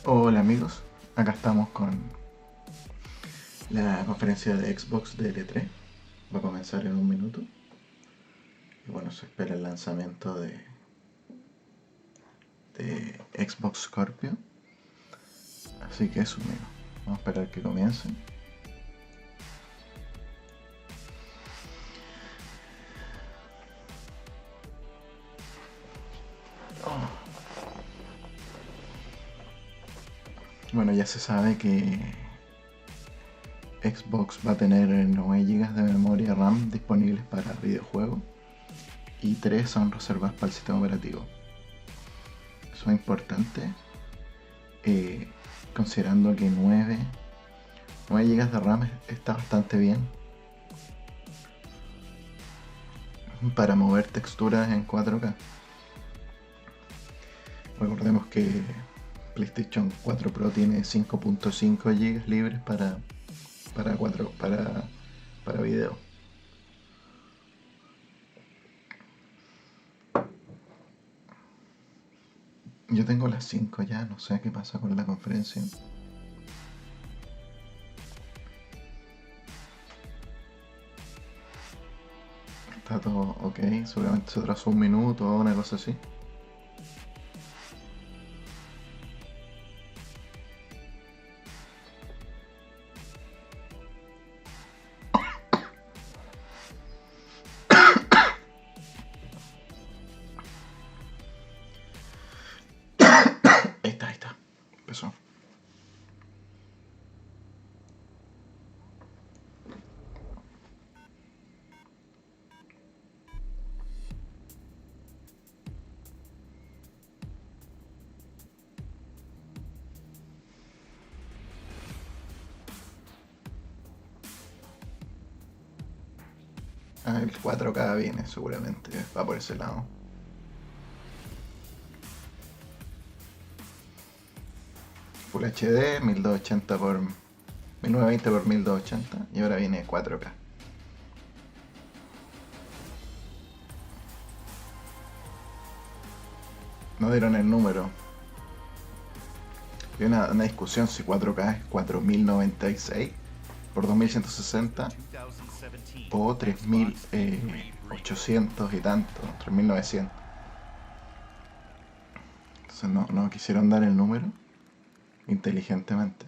Hola amigos, acá estamos con la conferencia de Xbox DDR3. Va a comenzar en un minuto. Y bueno, se espera el lanzamiento de Xbox Scorpio. Así que eso, amigos. Vamos a esperar que comience. Bueno, ya se sabe que Xbox va a tener 9 GB de memoria RAM disponibles para videojuegos y 3 son reservadas para el sistema operativo. Eso es importante, considerando que 9 GB de RAM está bastante bien para mover texturas en 4K. Recordemos que PlayStation 4 Pro tiene 5.5 GB libres para video. Yo tengo las 5 ya, no sé qué pasa con la conferencia. Está todo ok, seguramente se atrasó un minuto o una cosa así. Ahí está, empezó. El 4K viene seguramente, va por ese lado. Full HD, 1280 por 1920 por 1280 y ahora viene 4K. No dieron el número. Hay una discusión si 4K es 4096 por 2160 o 3800 y tanto, 3900. Entonces no quisieron dar el número inteligentemente.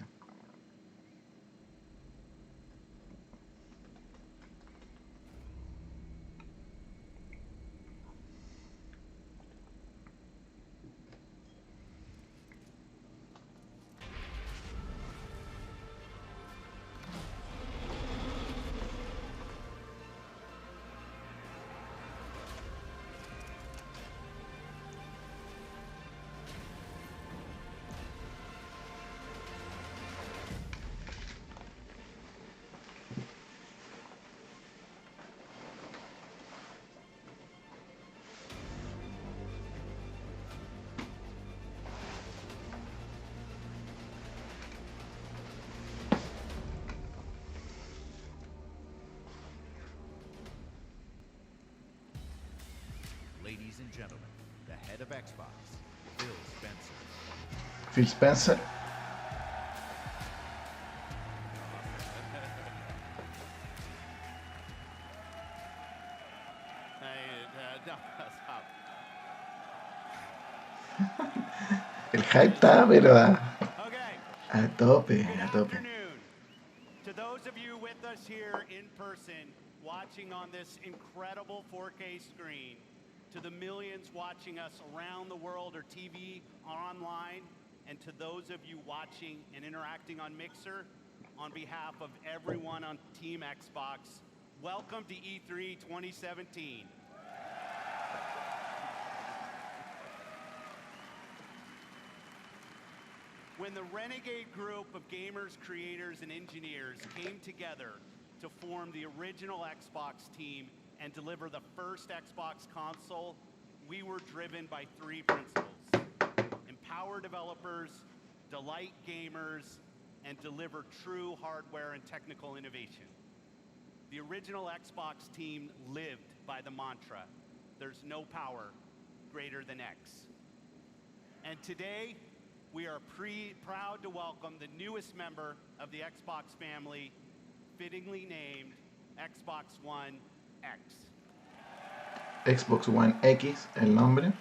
Ladies and gentlemen, the head of Xbox, Phil Spencer. Phil Spencer. El hype está, pero a tope, a tope. To those of you with us here in person, watching on this incredible 4K screen, to the millions watching us around the world or TV or online, and to those of you watching and interacting on Mixer, on behalf of everyone on Team Xbox, welcome to E3 2017. When the renegade group of gamers, creators, and engineers came together to form the original Xbox team and deliver the first Xbox console, we were driven by 3 principles: empower developers, delight gamers, and deliver true hardware and technical innovation. The original Xbox team lived by the mantra, there's no power greater than X. And today, we are proud to welcome the newest member of the Xbox family, fittingly named Xbox One X. Xbox One X, el nombre.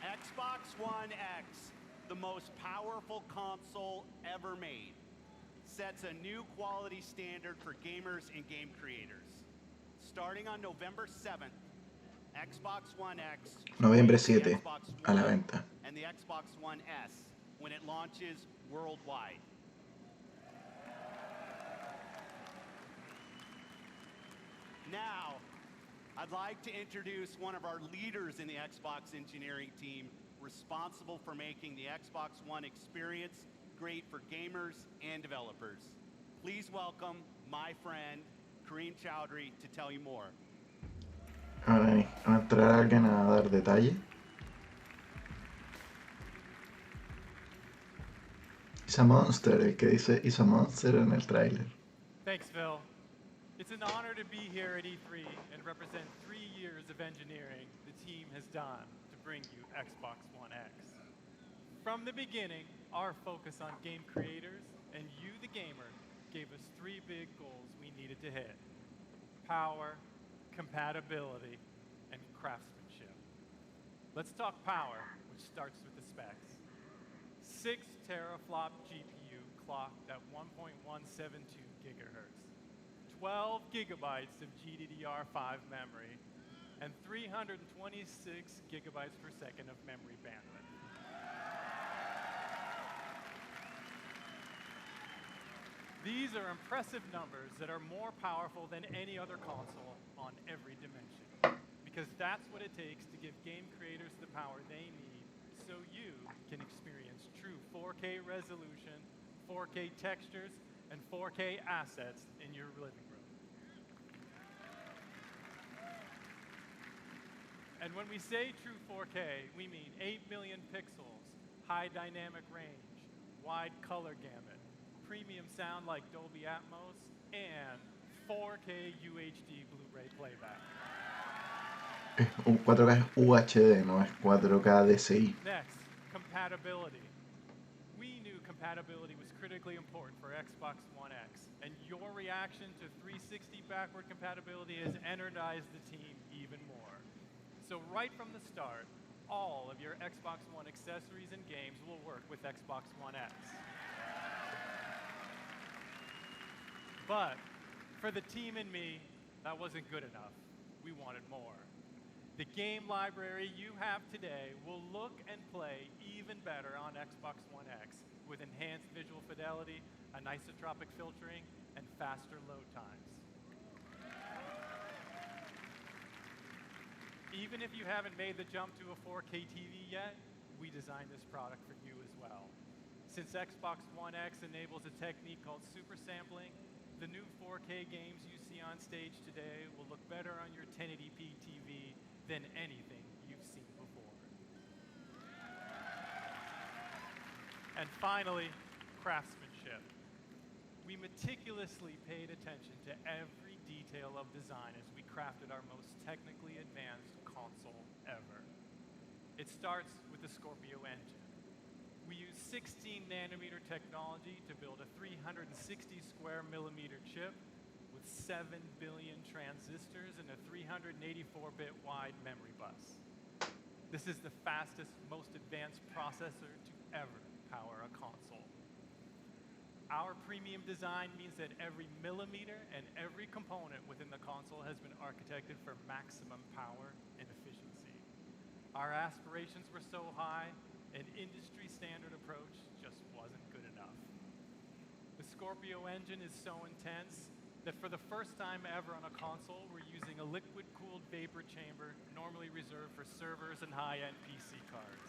Xbox One X, the most powerful console ever made, sets a new quality standard for gamers and game creators. Starting on November 7th, Xbox One X, Noviembre joins the 7, Xbox a la One venta. and the Xbox One S when it launches worldwide. Now, I'd like to introduce one of our leaders in the Xbox engineering team responsible for making the Xbox One experience great for gamers and developers. Please welcome my friend, Kareem Chowdhury, to tell you more. Ahora va a entrar alguien a dar detalle. It's a monster, el que dice It's a monster en el tráiler. Thanks, Phil. It's an honor to be here at E3 and represent 3 years of engineering the team has done to bring you Xbox One X. From the beginning, our focus on game creators and you, the gamer, gave us 3 big goals we needed to hit: power, compatibility, and craftsmanship. Let's talk power, which starts with the specs. 6 teraflop GPU clocked at 1.172 gigahertz, 12 gigabytes of GDDR5 memory, and 326 gigabytes per second of memory bandwidth. These are impressive numbers that are more powerful than any other console on every dimension, because that's what it takes to give game creators the power they need so you can experience true 4K resolution, 4K textures, and 4K assets in your living room. And when we say true 4K, we mean 8 million pixels, high dynamic range, wide color gamut, premium sound like Dolby Atmos, and 4K UHD Blu-ray playback. Es un 4K UHD, no es 4K DCI. Next, compatibility. We knew compatibility was critically important for Xbox One X, and your reaction to 360 backward compatibility has energized the team even more. So right from the start, all of your Xbox One accessories and games will work with Xbox One X. But for the team and me, that wasn't good enough. We wanted more. The game library you have today will look and play even better on Xbox One X with enhanced visual fidelity, anisotropic filtering, and faster load times. Even if you haven't made the jump to a 4K TV yet, we designed this product for you as well. Since Xbox One X enables a technique called super sampling, the new 4K games you see on stage today will look better on your 1080p TV than anything you've seen before. And finally, craftsmanship. We meticulously paid attention to every detail of design as we crafted our most technically advanced console ever. It starts with the Scorpio engine. We use 16 nanometer technology to build a 360 square millimeter chip with 7 billion transistors and a 384-bit wide memory bus. This is the fastest, most advanced processor to ever power a console. Our premium design means that every millimeter and every component within the console has been architected for maximum power and efficiency. Our aspirations were so high, an industry standard approach just wasn't good enough. The Scorpio engine is so intense that for the first time ever on a console, we're using a liquid-cooled vapor chamber normally reserved for servers and high-end PC cards.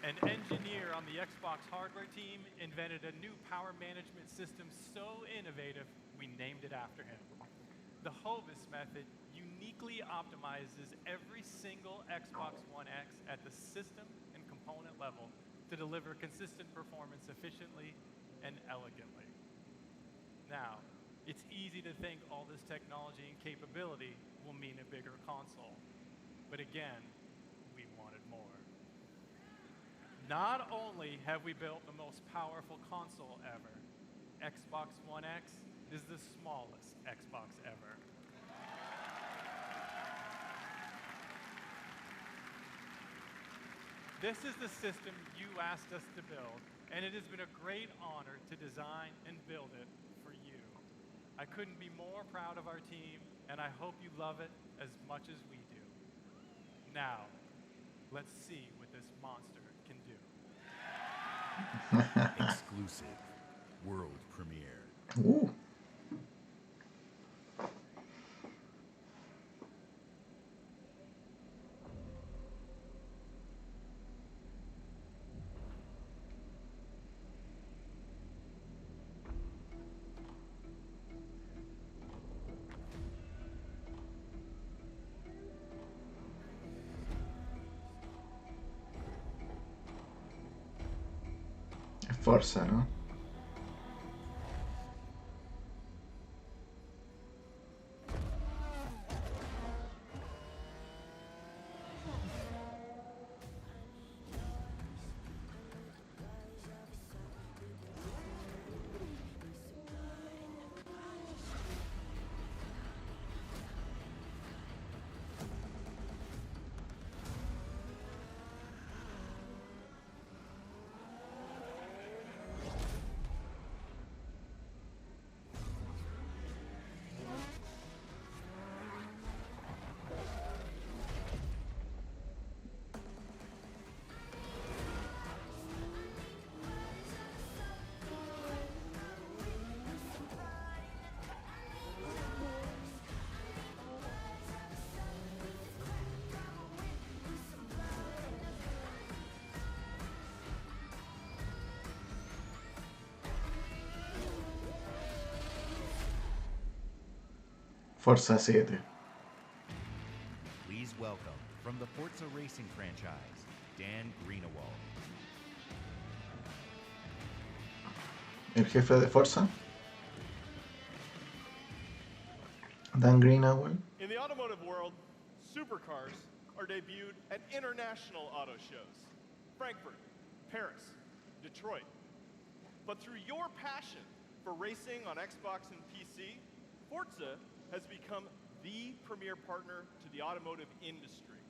An engineer on the Xbox hardware team invented a new power management system so innovative, we named it after him. The Hovis method uniquely optimizes every single Xbox One X at the system and component level to deliver consistent performance efficiently and elegantly. Now, it's easy to think all this technology and capability will mean a bigger console. but again, we wanted more. Not only have we built the most powerful console ever, Xbox One X is the smallest Xbox ever. This is the system you asked us to build, and it has been a great honor to design and build it for you. I couldn't be more proud of our team, and I hope you love it as much as we do. Now, let's see what this monster can do. Exclusive. World premiere. Ooh. Es Forza, ¿no? Forza 7. Please welcome, from the Forza Racing franchise, Dan Greenawald. El jefe de Forza. Dan Greenawald. In the automotive world, supercars are debuted at international auto shows. Frankfurt, Paris, Detroit. But through your passion for racing on Xbox and PC, Forza has become the premier partner to the automotive industry.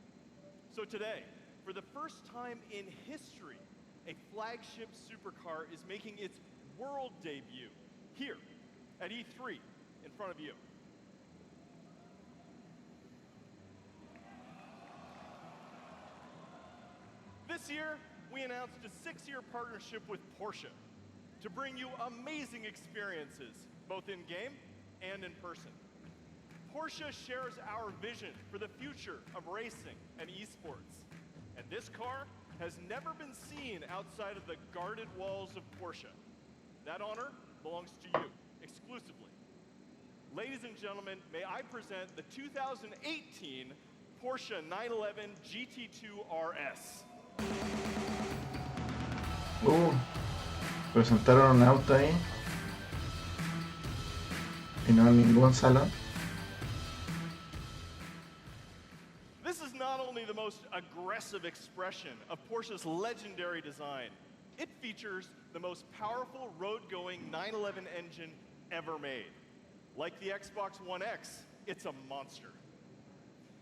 So today, for the first time in history, a flagship supercar is making its world debut here at E3 in front of you. This year, we announced a 6-year partnership with Porsche to bring you amazing experiences, both in-game and in person. Porsche shares our vision for the future of racing and esports. And this car has never been seen outside of the guarded walls of Porsche. That honor belongs to you, exclusively. Ladies and gentlemen, may I present the 2018 Porsche 911 GT2 RS. Presentaron un auto ahí y no en ningún salón. This is not only the most aggressive expression of Porsche's legendary design, it features the most powerful road-going 911 engine ever made. Like the Xbox One X, it's a monster.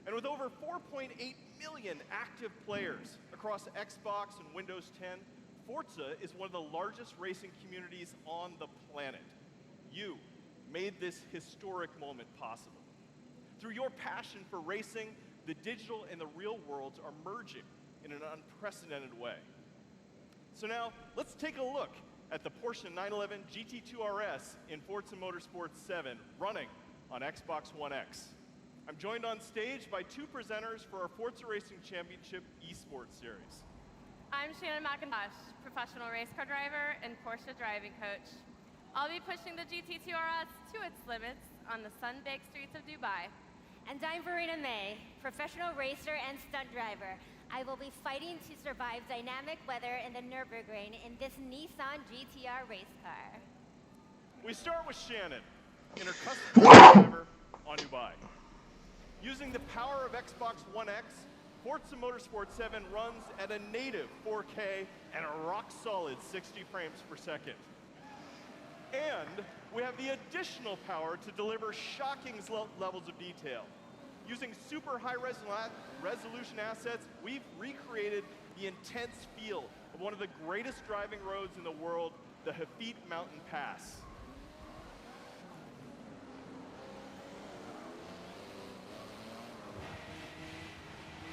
And with over 4.8 million active players across Xbox and Windows 10, Forza is one of the largest racing communities on the planet. You made this historic moment possible. Through your passion for racing, the digital and the real worlds are merging in an unprecedented way. So now, let's take a look at the Porsche 911 GT2 RS in Forza Motorsport 7 running on Xbox One X. I'm joined on stage by 2 presenters for our Forza Racing Championship eSports Series. I'm Shannon McIntosh, professional race car driver and Porsche driving coach. I'll be pushing the GT2 RS to its limits on the sun-baked streets of Dubai. And I'm Verena May, professional racer and stunt driver. I will be fighting to survive dynamic weather in the Nürburgring in this Nissan GTR race car. We start with Shannon in her custom driver on Dubai. Using the power of Xbox One X, Forza Motorsport 7 runs at a native 4K and a rock-solid 60 frames per second. And we have the additional power to deliver shocking levels of detail. Using super high resolution assets, we've recreated the intense feel of one of the greatest driving roads in the world, the Hafit Mountain Pass.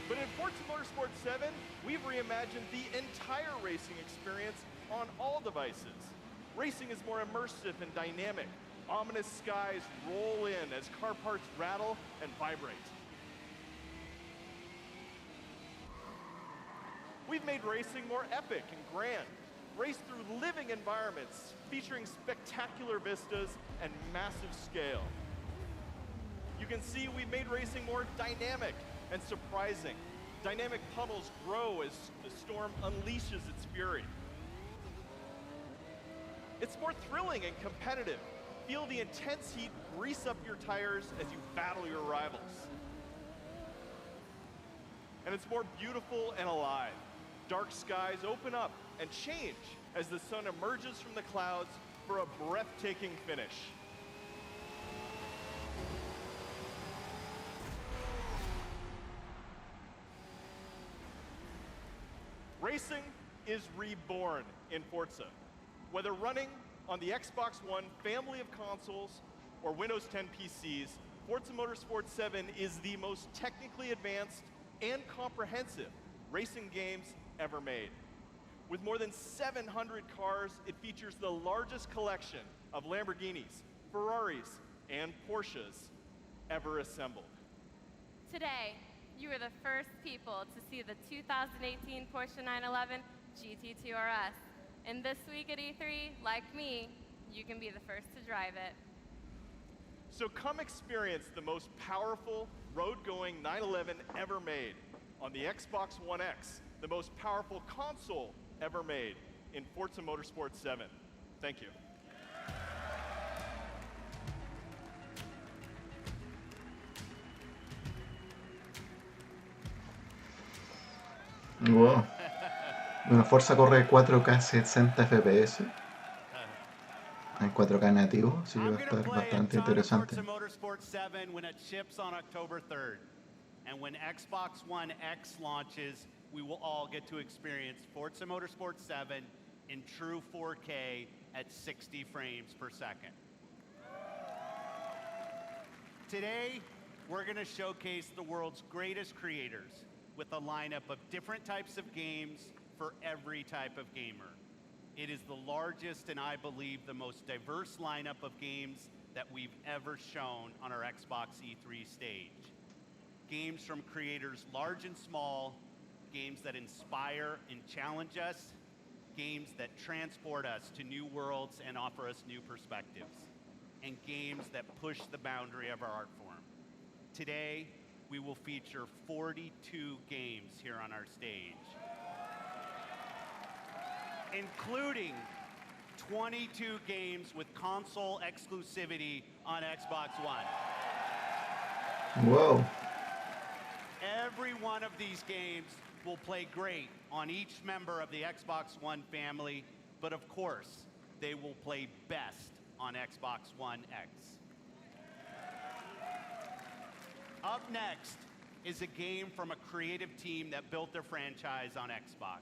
But in Forza Motorsport 7, we've reimagined the entire racing experience on all devices. Racing is more immersive and dynamic. Ominous skies roll in as car parts rattle and vibrate. We've made racing more epic and grand. Race through living environments featuring spectacular vistas and massive scale. You can see we've made racing more dynamic and surprising. Dynamic puddles grow as the storm unleashes its fury. It's more thrilling and competitive. Feel the intense heat grease up your tires as you battle your rivals. And it's more beautiful and alive. Dark skies open up and change as the sun emerges from the clouds for a breathtaking finish. Racing is reborn in Forza. Whether running on the Xbox One family of consoles or Windows 10 PCs, Forza Motorsport 7 is the most technically advanced and comprehensive racing games ever made. With more than 700 cars, it features the largest collection of Lamborghinis, Ferraris, and Porsches ever assembled. Today, you are the first people to see the 2018 Porsche 911 GT2 RS. And this week at E3, like me, you can be the first to drive it. So come experience the most powerful road-going 911 ever made on the Xbox One X, the most powerful console ever made in Forza Motorsport 7. Thank you. Wow. Bueno, Forza corre 4K 60 FPS en 4K nativo, así que va a estar bastante interesante. Forza Motorsport 7 when it ships on October 3rd. And when Xbox One X launches, we will all get to experience Forza Motorsport 7 in true 4K at 60 frames per second. Today, we're going to showcase the world's greatest creators with a lineup of different types of games for every type of gamer. It is the largest and I believe the most diverse lineup of games that we've ever shown on our Xbox E3 stage. Games from creators large and small, games that inspire and challenge us, games that transport us to new worlds and offer us new perspectives, and games that push the boundary of our art form. Today, we will feature 42 games here on our stage, including 22 games with console exclusivity on Xbox One. Whoa. Every one of these games will play great on each member of the Xbox One family, but of course, they will play best on Xbox One X. Up next is a game from a creative team that built their franchise on Xbox.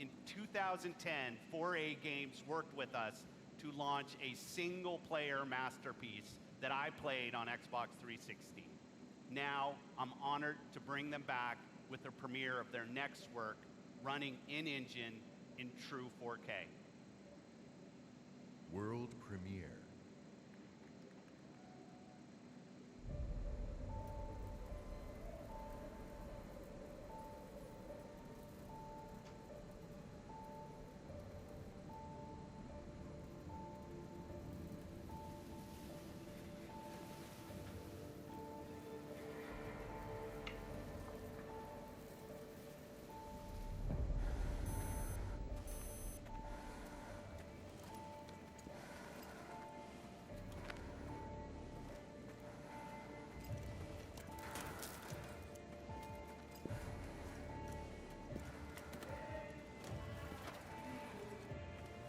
In 2010, 4A Games worked with us to launch a single-player masterpiece that I played on Xbox 360. Now, I'm honored to bring them back with the premiere of their next work, running in-engine in true 4K. World premiere.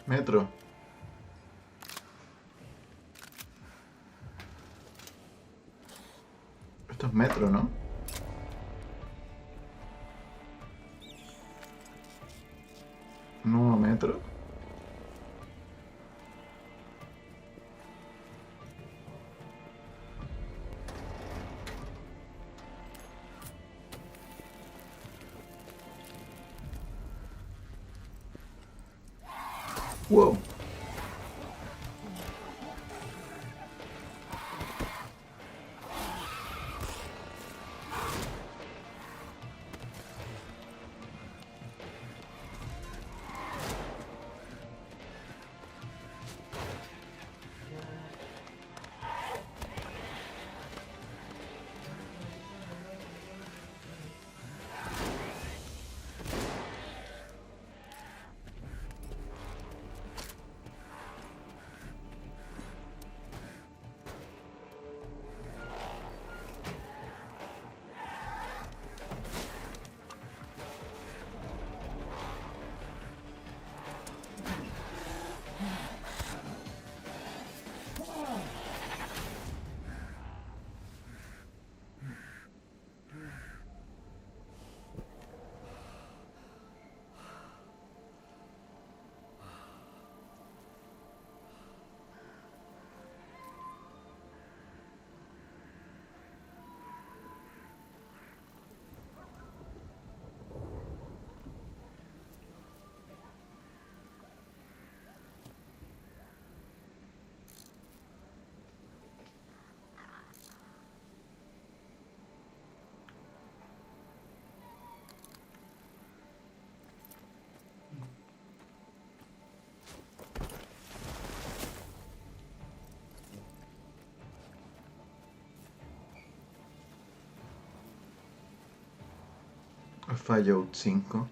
Metro. Esto es metro, ¿no? ¿Nuevo metro? Wow. Fallout 5.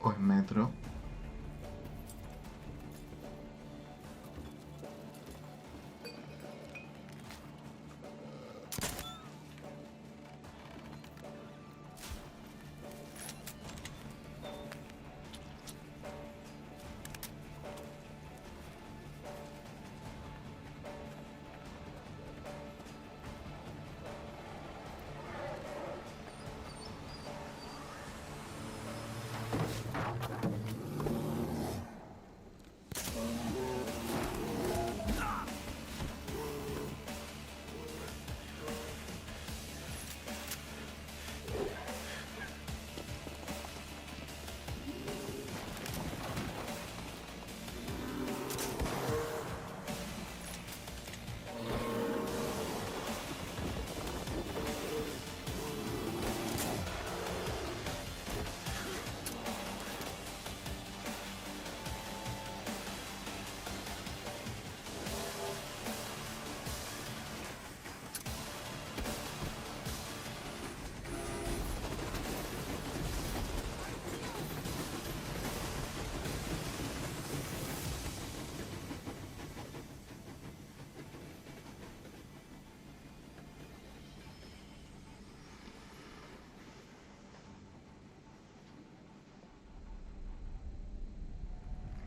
O en metro.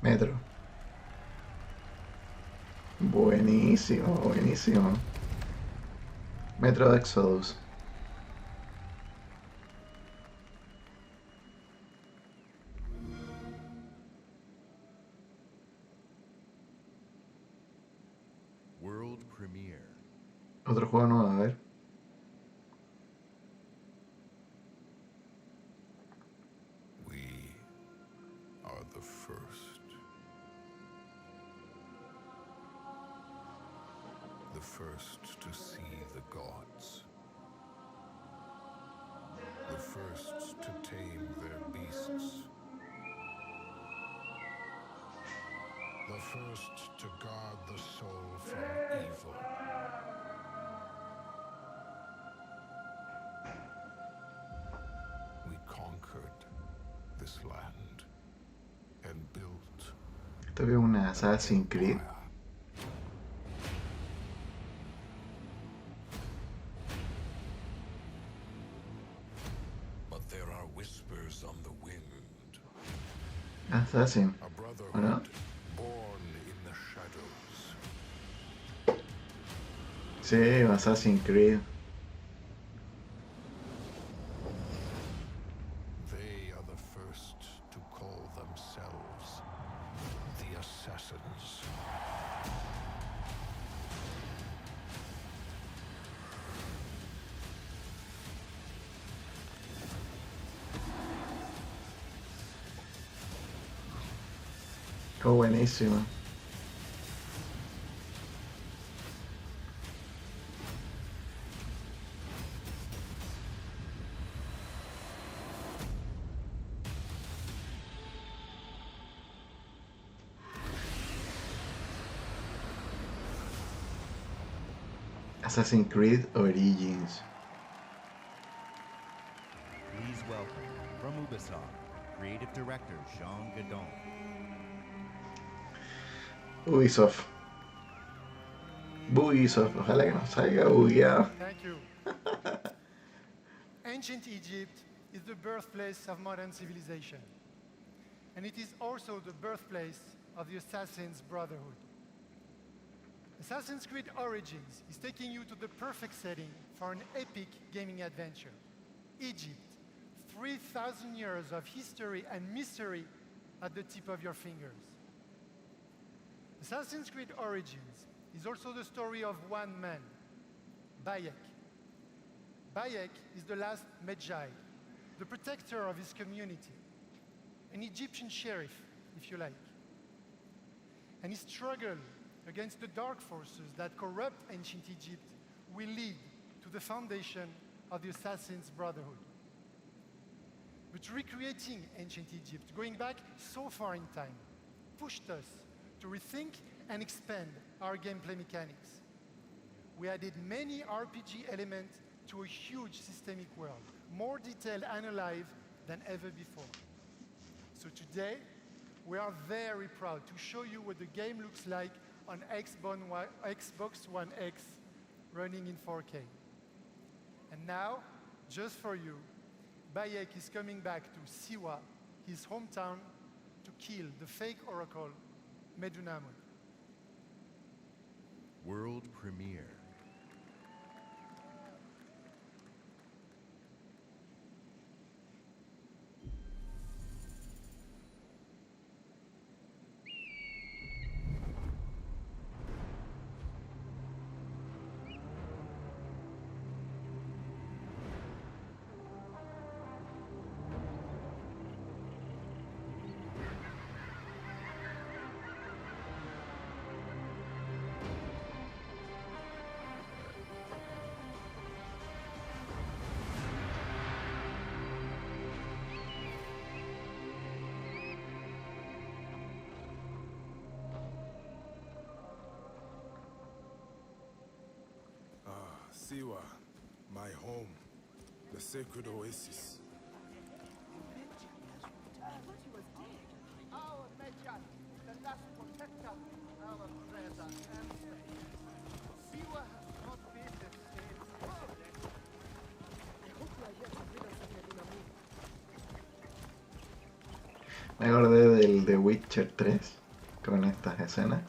Metro. Buenísimo, buenísimo. Metro de Exodus. World premiere. Otro juego nuevo, a ver. We are the first. The first to see the gods. The first to tame their beasts. The first to guard the soul from evil. We conquered this land and built Esto es una Assassin's Creed. Empire. whispers on the wind. Assassin, A ¿o brotherhood no? born in the shadows. Sí, Assassin's Creed. They are the first to call themselves the Assassins. Qué buenísimo. Assassin's Creed Origins. Please welcome, from Ubisoft, Creative Director Jean Gadon. Ubisoft. Bugisoft. Ojalá que no salga bugueado. Thank you. Ancient Egypt is the birthplace of modern civilization. And it is also the birthplace of the Assassin's Brotherhood. Assassin's Creed Origins is taking you to the perfect setting for an epic gaming adventure. Egypt, 3,000 years of history and mystery at the tip of your fingers. Assassin's Creed Origins is also the story of one man, Bayek. Bayek is the last Magi, the protector of his community, an Egyptian sheriff, if you like. And his struggle against the dark forces that corrupt ancient Egypt will lead to the foundation of the Assassin's Brotherhood. But recreating ancient Egypt, going back so far in time, pushed us to rethink and expand our gameplay mechanics. We added many RPG elements to a huge systemic world, more detailed and alive than ever before. So today, we are very proud to show you what the game looks like on Xbox One X running in 4K. And now, just for you, Bayek is coming back to Siwa, his hometown, to kill the fake oracle, Medunamon. World premiere. Siwa, my home, the sacred oasis. Our Magi, the last protector, our treasure and faith. Siwa has not been the same since then. I hope you are here to rid us of Medunamon. Me acordé del The Witcher 3 con estas escenas.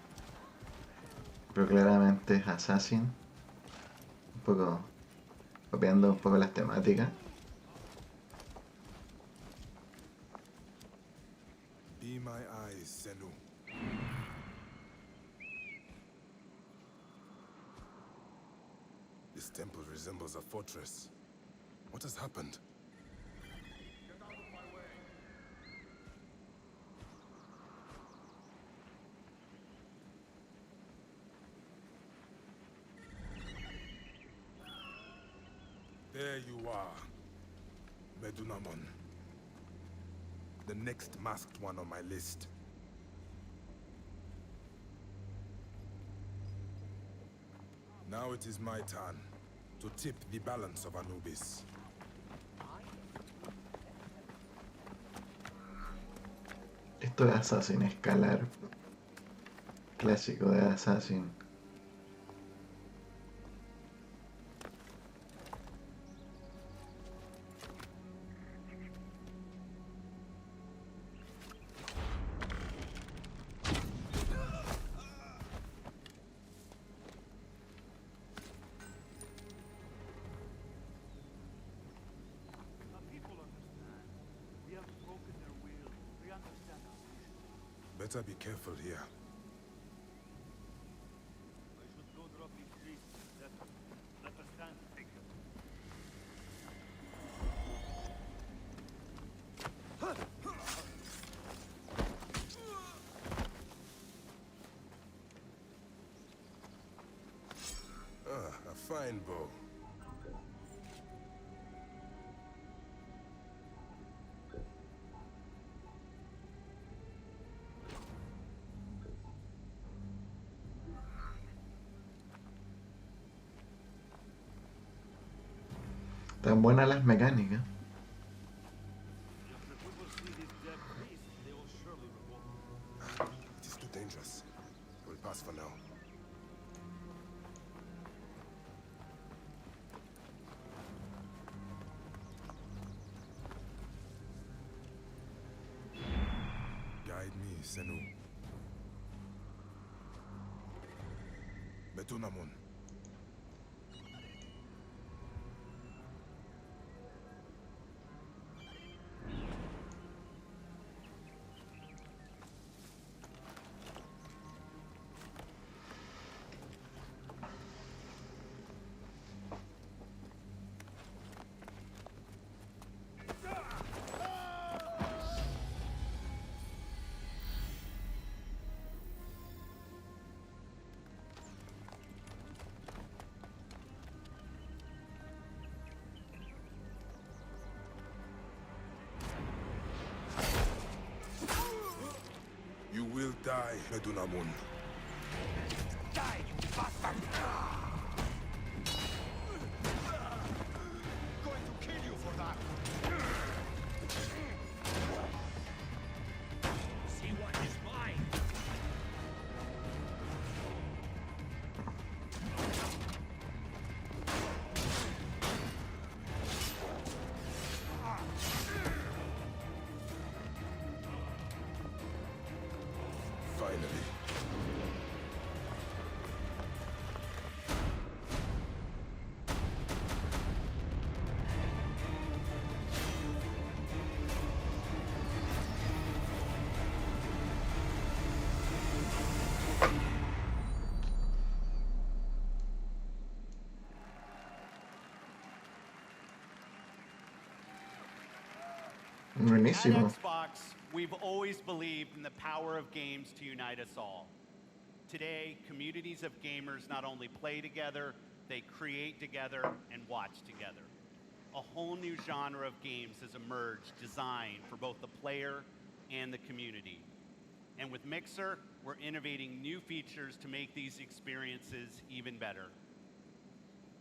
Pero claramente es Assassin. Un poco copiando un poco las temáticas. Be my eyes, Senu. This temple resembles a fortress. What has happened? Get out of my way. There you are, Medunamon. The next masked one on my list. Now it is my turn to tip the balance of Anubis. Esto es Assassin, escalar. Clásico de Assassin. Better be careful here. I should go drop these trees. Let us stand. A fine bow. Tan buenas las mecánicas. If the people see these dead trees, they will surely revolt. It is too dangerous. We'll pass for now. Guide me, Senu. Betunamun. You will die, Betunamun. Die, you bastard! Going to kill you for that! See what is mine! Finally. Buenísimo. At Xbox, we've always believed in the power of games to unite us all. Today, communities of gamers not only play together, they create together and watch together. A whole new genre of games has emerged designed for both the player and the community. And with Mixer, we're innovating new features to make these experiences even better.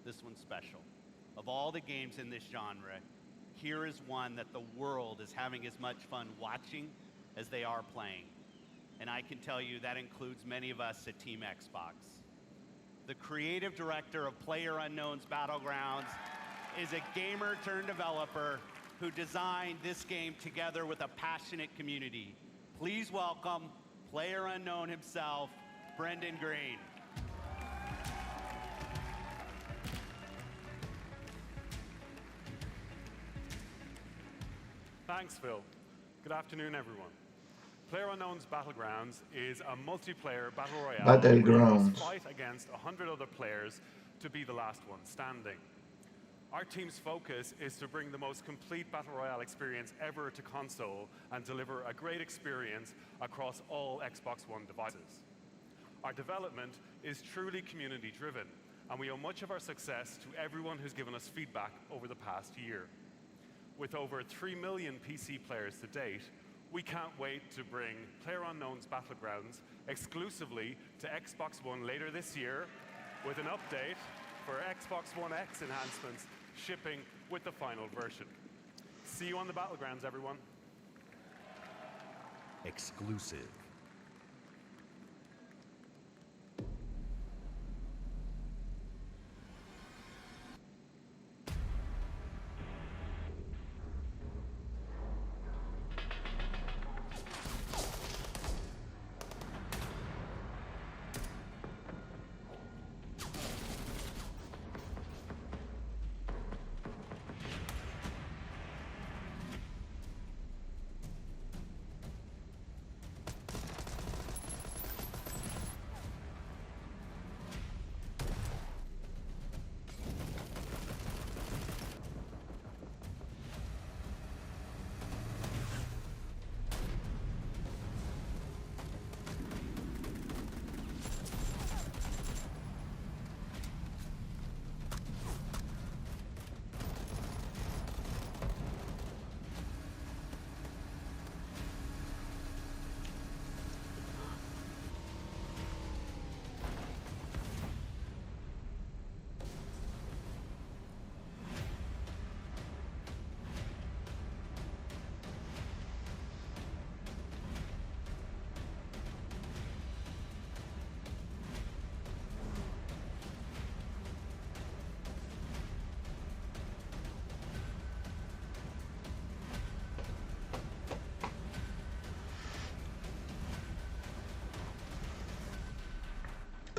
This one's special. Of all the games in this genre, here is one that the world is having as much fun watching as they are playing. And I can tell you that includes many of us at Team Xbox. The creative director of PlayerUnknown's Battlegrounds is a gamer turned developer who designed this game together with a passionate community. Please welcome PlayerUnknown himself, Brendan Green. Thanks, Phil. Good afternoon, everyone. PlayerUnknown's Battlegrounds is a multiplayer battle royale where you must fight against 100 other players to be the last one standing. Our team's focus is to bring the most complete battle royale experience ever to console and deliver a great experience across all Xbox One devices. Our development is truly community-driven, and we owe much of our success to everyone who's given us feedback over the past year. With over 3 million PC players to date, we can't wait to bring PlayerUnknown's Battlegrounds exclusively to Xbox One later this year with an update for Xbox One X enhancements shipping with the final version. See you on the Battlegrounds, everyone. Exclusive.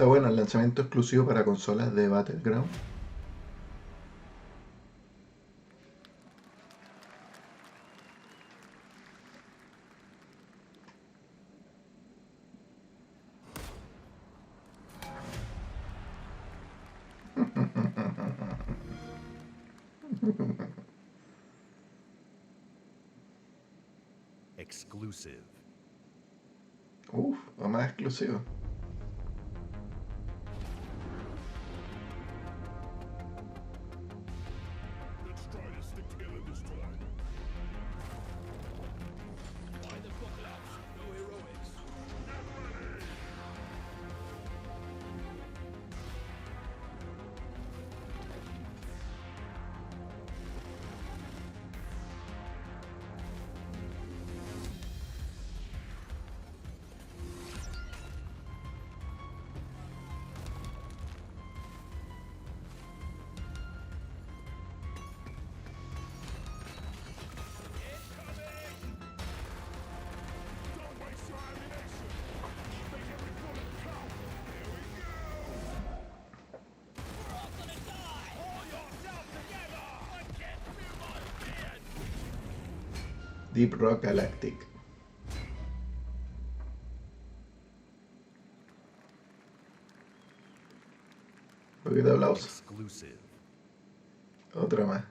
Está bueno el lanzamiento exclusivo para consolas de Battleground. Exclusive. Uf, o más exclusivo. Let's try to stick together this time. Why the buckle ups? No heroics. Deep Rock Galactic. Un poquito de aplauso. Exclusive. Otra más.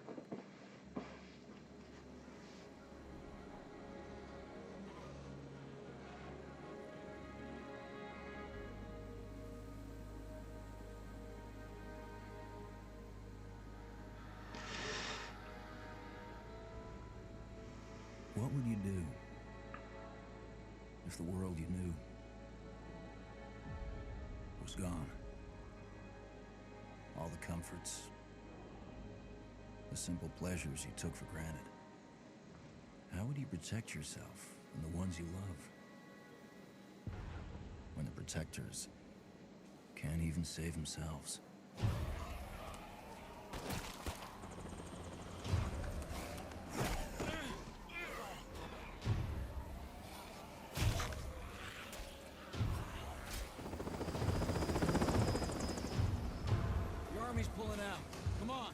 What would you do if the world you knew was gone? All the comforts, the simple pleasures you took for granted. How would you protect yourself and the ones you love when the protectors can't even save themselves? Pulling out. Come on.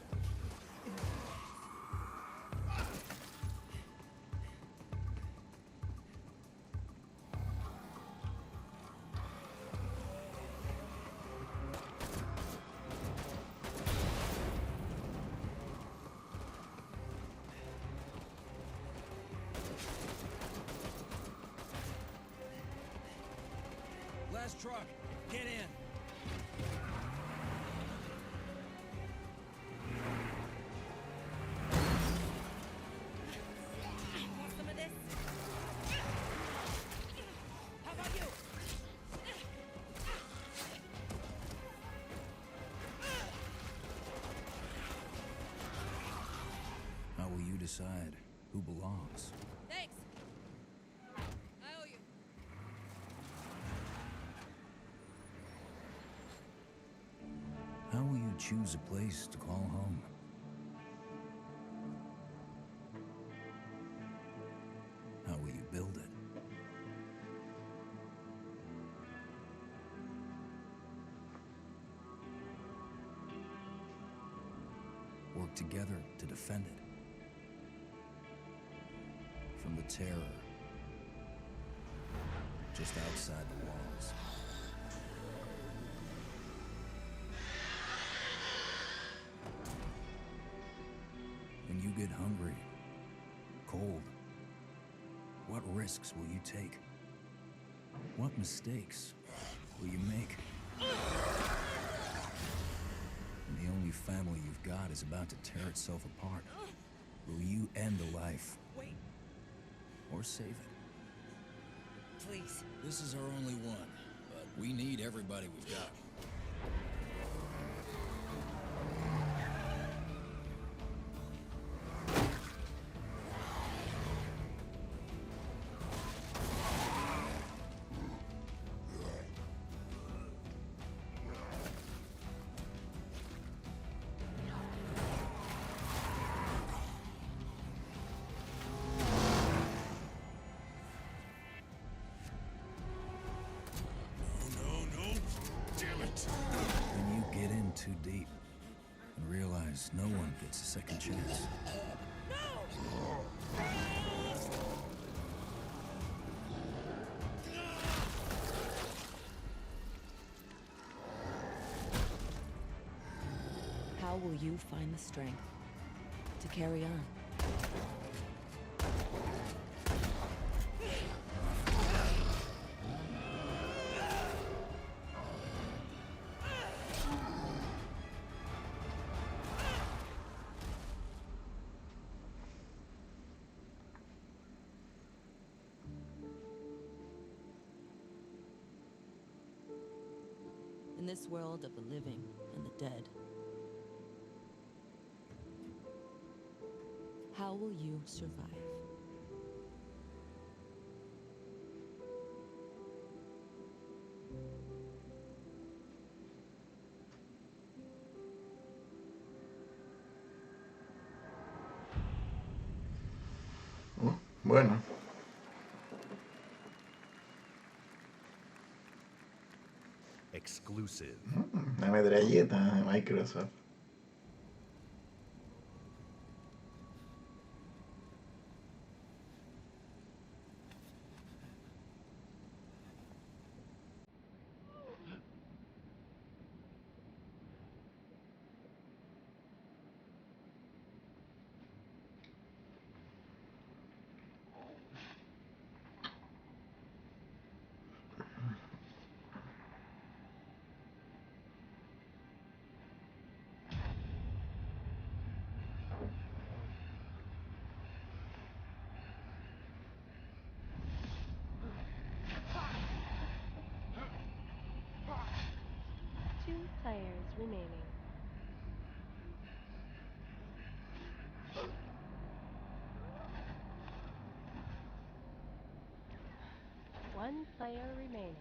Last truck. Get in. How will you decide who belongs? Thanks. I owe you. How will you choose a place to call home? How will you build it? Work together to defend it from the terror just outside the walls. When you get hungry, cold, what risks will you take? What mistakes will you make? When the only family you've got is about to tear itself apart, will you end a life? Wait. Or save it? Please. This is our only one, but we need everybody we've got. No, no, no. Damn it. too deep and realize no one gets a second chance. How will you find the strength to carry on? In this world of the living and the dead, how will you survive? Bueno. Exclusive. La metralleta de Microsoft. Players remaining. One player remaining.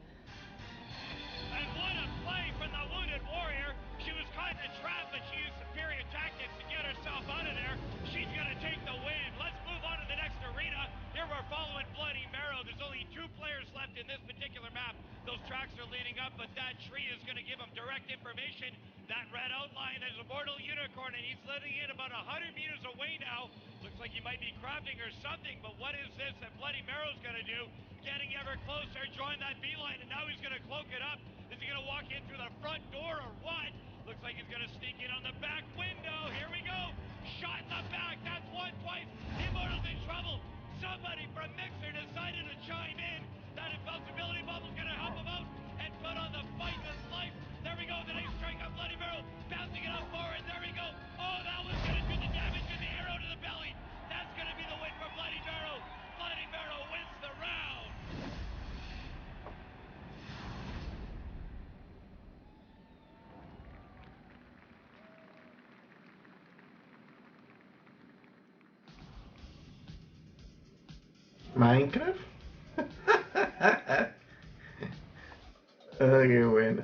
And what a play from the wounded warrior. She was caught in a trap, but she used superior tactics to get herself out of there. She's going to take the win. Let's move on to the next arena. Here we're following Bloody Marrow. There's only 2 players left in this particular map. Those tracks are leading up, but that tree is going to give them direct information. That red outline, there's a mortal unicorn, and he's letting in about 100 meters away now. Looks like he might be crafting or something, but what is this that Bloody Marrow's going to do? Getting ever closer, drawing that beeline, and now he's going to cloak it up. Is he going to walk in through the front door or what? Looks like he's going to sneak in on the back window. Here we go. Shot in the back. That's one, twice. The Immortal's in trouble. Somebody from Mixer decided to chime in. That invincibility bubble's going to help him out and put on the fight with life. There we go. The nice strike on Bloody Marrow. Bouncing it up forward. There we go. Oh, that was going to do the damage and the arrow to the belly. That's going to be the win for Bloody Marrow. Bloody Marrow wins the round. Minecraft. Oh, qué bueno.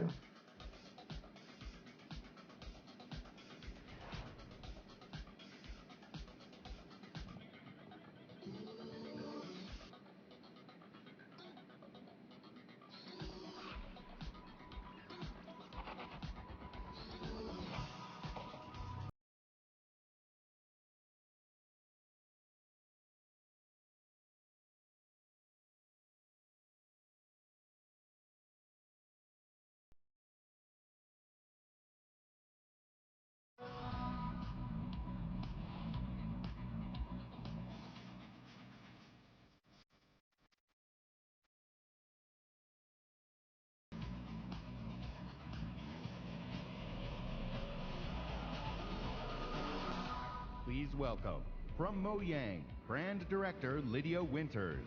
Please welcome, from Mojang, Brand Director Lydia Winters.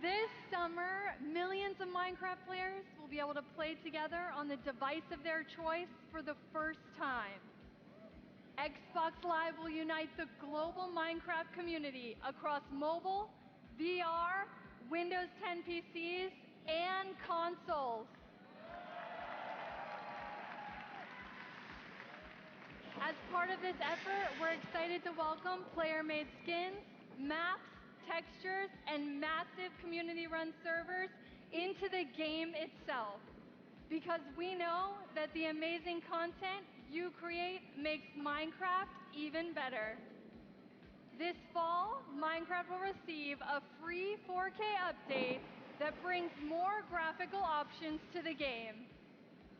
This summer, millions of Minecraft players will be able to play together on the device of their choice for the first time. Xbox Live will unite the global Minecraft community across mobile, VR, Windows 10 PCs, and consoles. As part of this effort, we're excited to welcome player-made skins, maps, textures, and massive community-run servers into the game itself. Because we know that the amazing content you create makes Minecraft even better. This fall, Minecraft will receive a free 4K update that brings more graphical options to the game.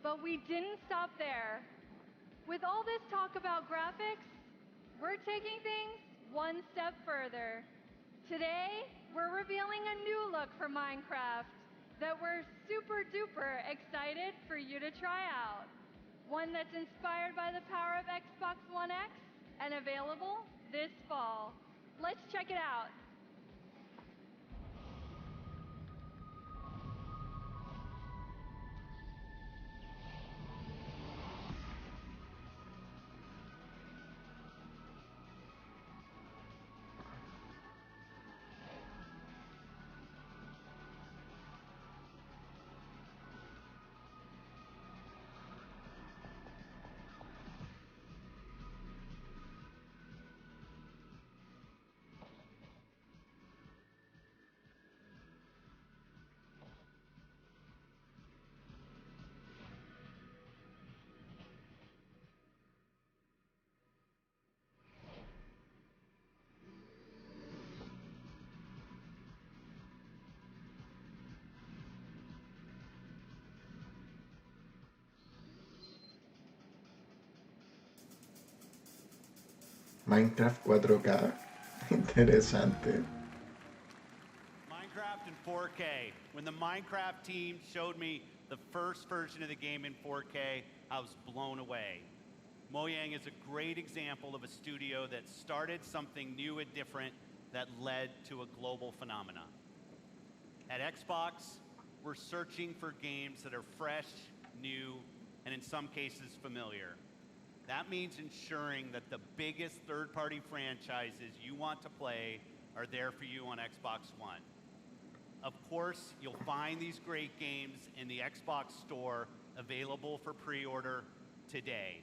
But we didn't stop there. With all this talk about graphics, we're taking things one step further. Today, we're revealing a new look for Minecraft that we're super duper excited for you to try out. One that's inspired by the power of Xbox One X and available this fall. Let's check it out. Minecraft 4K. Interesante. Minecraft in 4K. When the Minecraft team showed me the first version of the game in 4K, I was blown away. Mojang is a great example of a studio that started something new and different that led to a global phenomenon. At Xbox, we're searching for games that are fresh, new, and in some cases familiar. That means ensuring that the biggest third-party franchises you want to play are there for you on Xbox One. Of course, you'll find these great games in the Xbox Store available for pre-order today.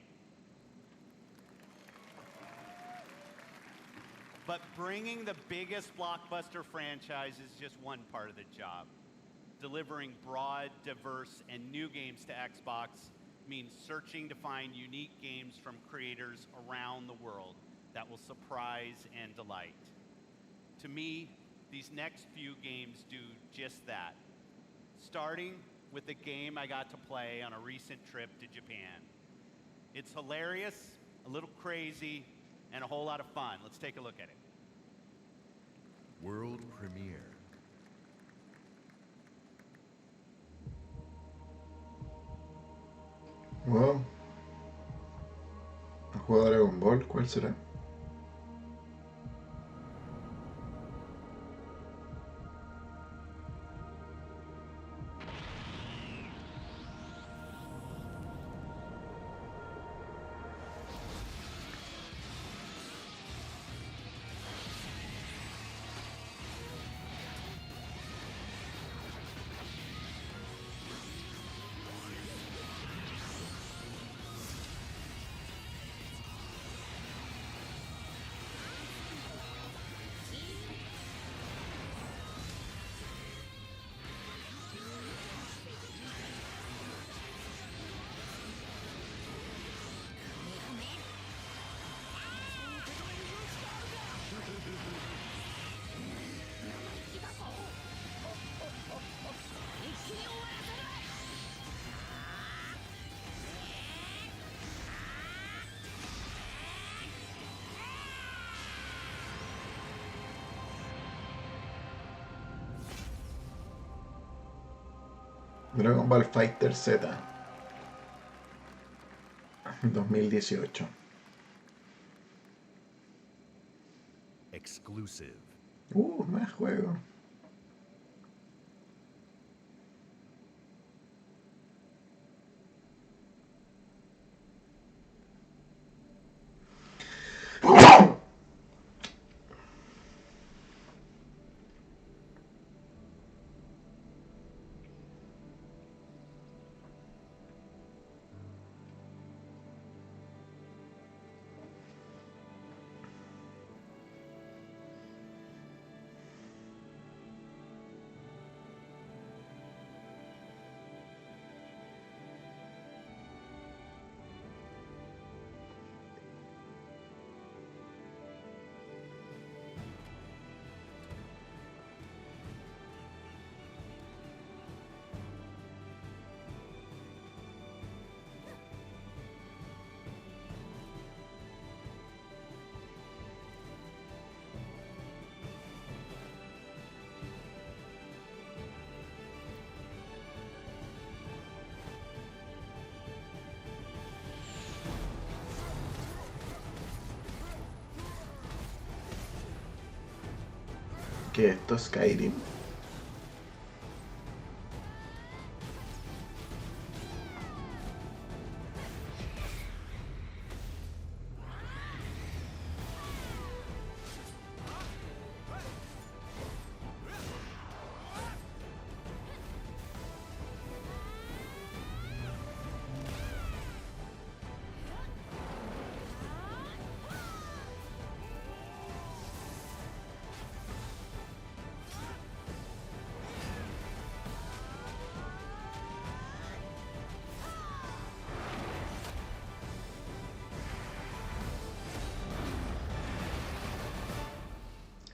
But bringing the biggest blockbuster franchise is just one part of the job. Delivering broad, diverse, and new games to Xbox means searching to find unique games from creators around the world that will surprise and delight. To me, these next few games do just that. Starting with the game I got to play on a recent trip to Japan. It's hilarious, a little crazy, and a whole lot of fun. Let's take a look at it. World premiere. Wow. ¿Un juego de Dragon Ball? ¿Cuál será? Dragon Ball Fighter Z 2018. Exclusive. Más juego. ¿Qué esto es Skyrim?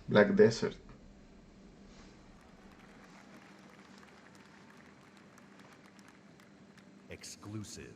Black Desert. Exclusive.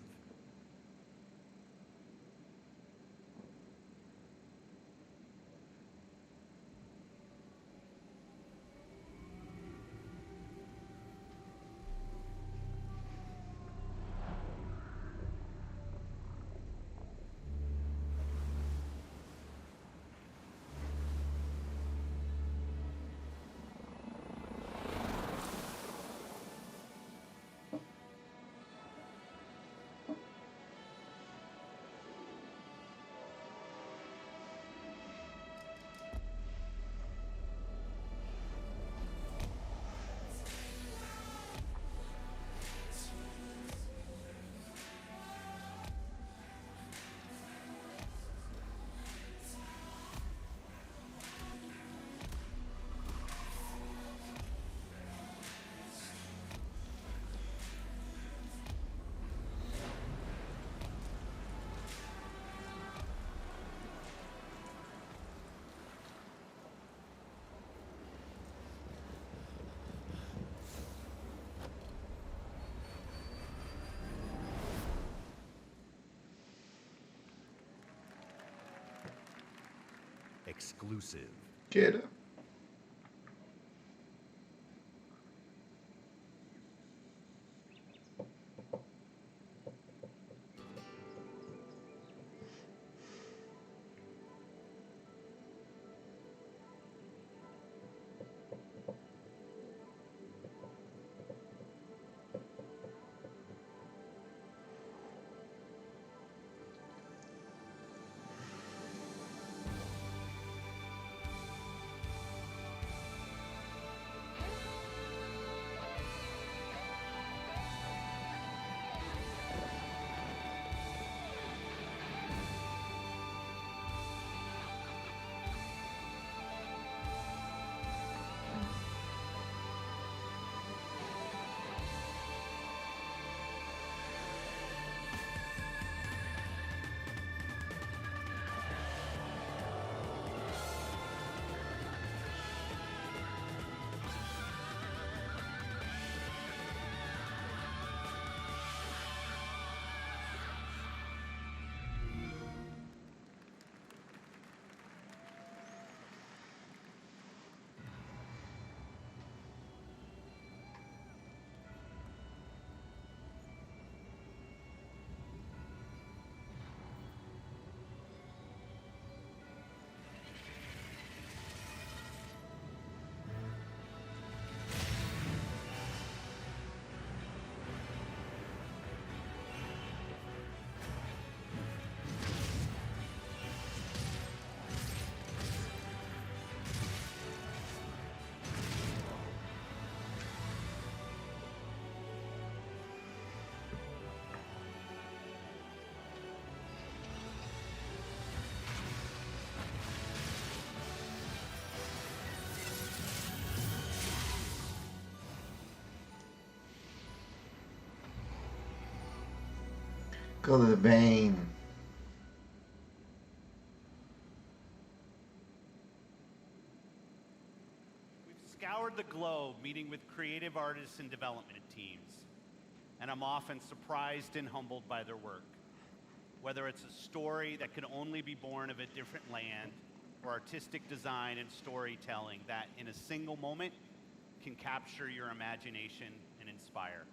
Exclusive. ¿Qué era? Code Vein. We've scoured the globe meeting with creative artists and development teams, and I'm often surprised and humbled by their work. Whether it's a story that could only be born of a different land, or artistic design and storytelling that in a single moment can capture your imagination and inspire.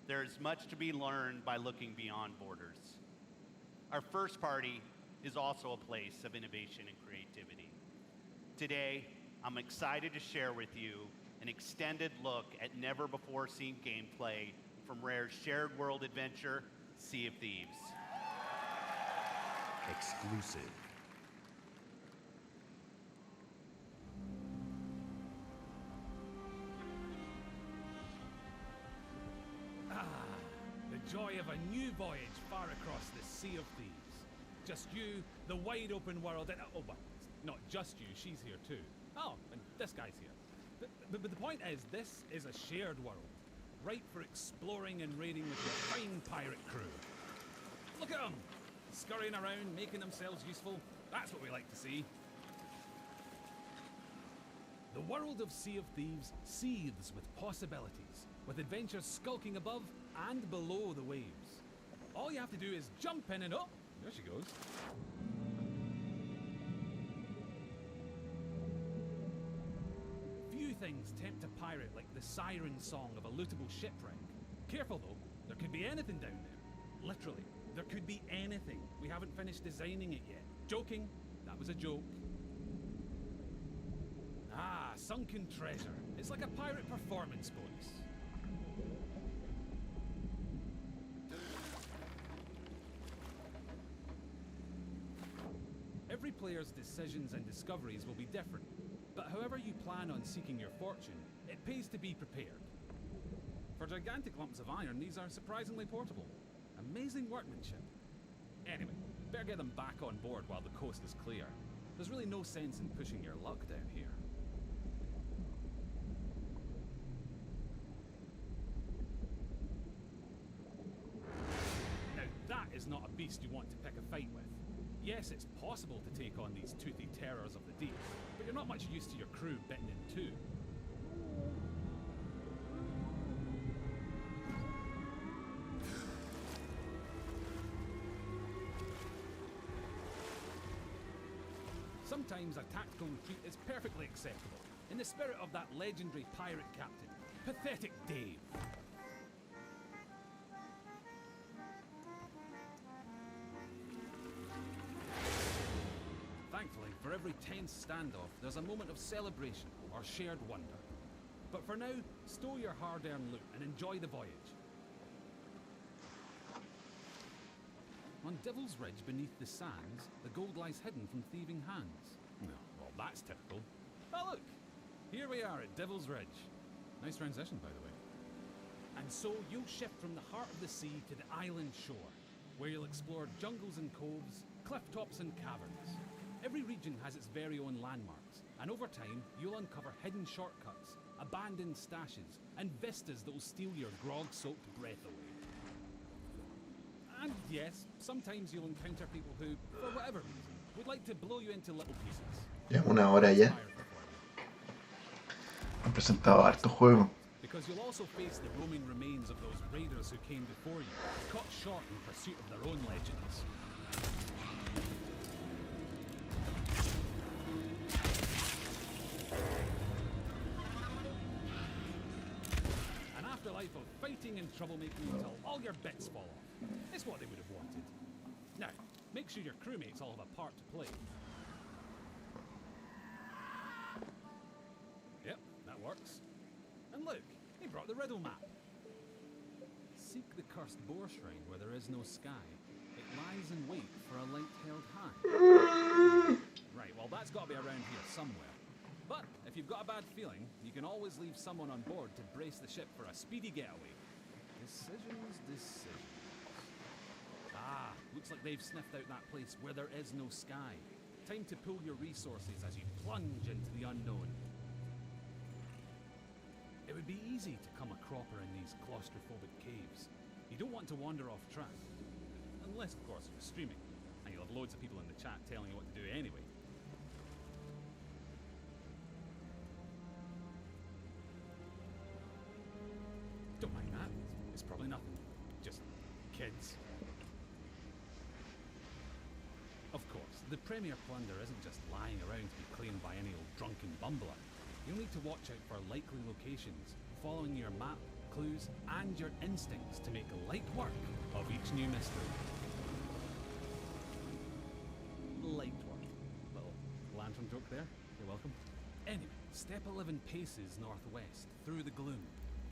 There is much to be learned by looking beyond borders. Our first party is also a place of innovation and creativity. Today, I'm excited to share with you an extended look at never-before-seen gameplay from Rare's shared world adventure, Sea of Thieves. Exclusive. The joy of a new voyage far across the Sea of Thieves. Just you, the wide open world, and oh, well, not just you, she's here too. Oh, and this guy's here. But the point is, this is a shared world, ripe for exploring and raiding with your fine pirate crew. Look at them, scurrying around, making themselves useful. That's what we like to see. The world of Sea of Thieves seethes with possibilities, with adventures skulking above and below the waves. All you have to do is jump in and oh, there she goes. Few things tempt a pirate like the siren song of a lootable shipwreck. Careful though, there could be anything down there. Literally, there could be anything. We haven't finished designing it yet. Joking, that was a joke. Ah, sunken treasure. It's like a pirate performance bonus. Every player's decisions and discoveries will be different, but however you plan on seeking your fortune, it pays to be prepared. For gigantic lumps of iron, these are surprisingly portable. Amazing workmanship. Anyway, better get them back on board while the coast is clear. There's really no sense in pushing your luck down here. Now that is not a beast you want to pick a fight with. Yes, it's possible to take on these toothy terrors of the deep, but you're not much used to your crew bitten in two. Sometimes a tactical retreat is perfectly acceptable, in the spirit of that legendary pirate captain, Pathetic Dave. Thankfully, for every tense standoff, there's a moment of celebration or shared wonder. But for now, stow your hard-earned loot and enjoy the voyage. On Devil's Ridge beneath the sands, the gold lies hidden from thieving hands. Well, that's typical. Oh look! Here we are at Devil's Ridge. Nice transition, by the way. And so you'll shift from the heart of the sea to the island shore, where you'll explore jungles and coves, cliff tops and caverns. Every region has its very own landmarks, and over time, you'll uncover hidden shortcuts, abandoned stashes, and vistas that will steal your grog-soaked breath away. And yes, sometimes you'll encounter people who, for whatever reason, would like to blow you into little pieces. Ya una hora ya. Han presentado harto juego. Because you'll also face the roaming remains of those raiders who came before you, cut short in pursuit of their own legends. An afterlife of fighting and troublemaking until all your bits fall off. It's what they would have wanted. Now, make sure your crewmates all have a part to play. Yep, that works. And look, they brought the riddle map. Seek the cursed boar shrine where there is no sky. It lies in wait for a light held high. Right, well that's got to be around here somewhere. But if you've got a bad feeling, you can always leave someone on board to brace the ship for a speedy getaway. Decisions. Ah, looks like they've sniffed out that place where there is no sky. Time to pool your resources as you plunge into the unknown. It would be easy to come a cropper in these claustrophobic caves. You don't want to wander off track. Unless, of course, you're streaming, and you'll have loads of people in the chat telling you what to do anyway. Don't mind that. It's probably nothing. Just kids. Of course, the premier plunder isn't just lying around to be claimed by any old drunken bumbler. You'll need to watch out for likely locations, following your map, clues, and your instincts to make light work of each new mystery. Light work. Little lantern joke there. You're welcome. Anyway, step 11 paces northwest, through the gloom.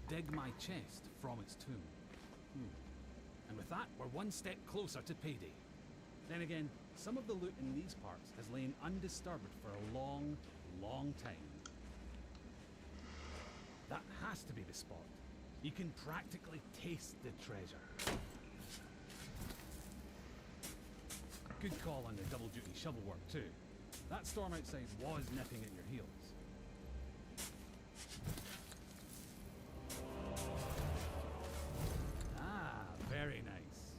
Dig my chest from its tomb. And with that, we're one step closer to payday. Then again, some of the loot in these parts has lain undisturbed for a long, long time. That has to be the spot. You can practically taste the treasure. Good call on the double-duty shovel work too. That storm outside was nipping at your heels. Ah, very nice.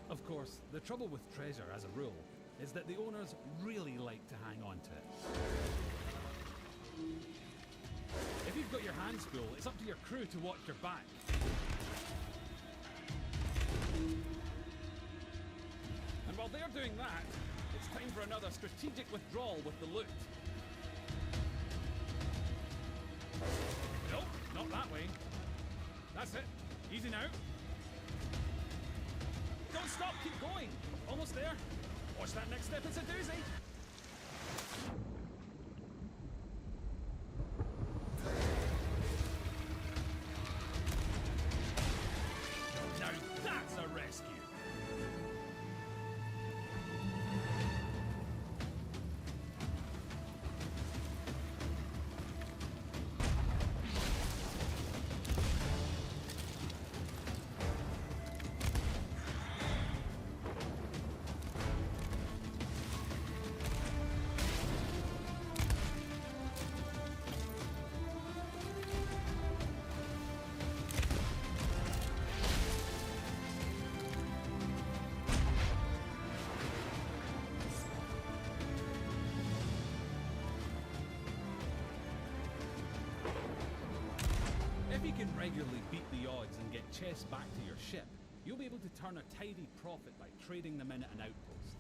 Of course, the trouble with treasure as a rule is that the owners really like to hang on to it. If you've got your hands full, it's up to your crew to watch your back. And while they're doing that, it's time for another strategic withdrawal with the loot. Nope, not that way. That's it. Easy now. Don't stop, keep going. Almost there. Watch that next step, it's a doozy. Now that's a rescue. If you can regularly beat the odds and get chests back to your ship, you'll be able to turn a tidy profit by trading them in at an outpost.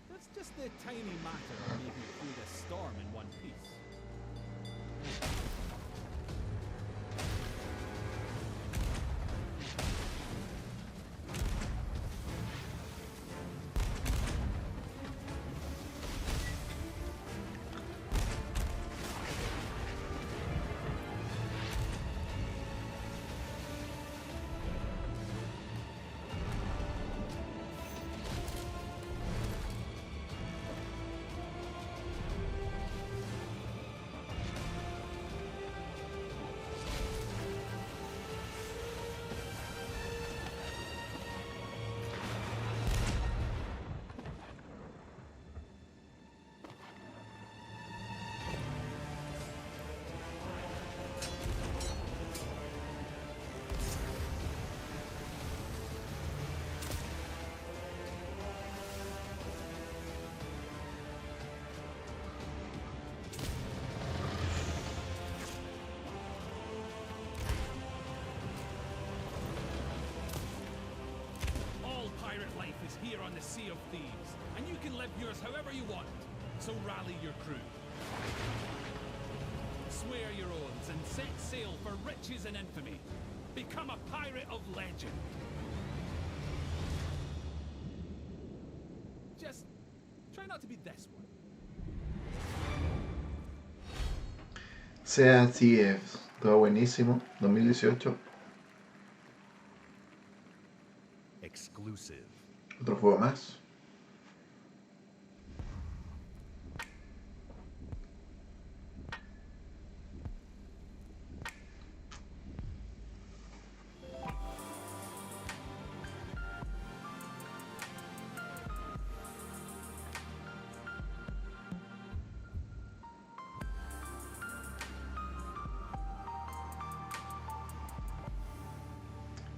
That's just the tiny matter of making it through this storm in one piece. Here on the Sea of Thieves, and you can live yours however you want. So rally your crew. Swear your oaths and set sail for riches and infamy. Become a pirate of legend. Just try not to be this one. Sea así es. Todo buenísimo. 2018. Exclusive. Otro juego más.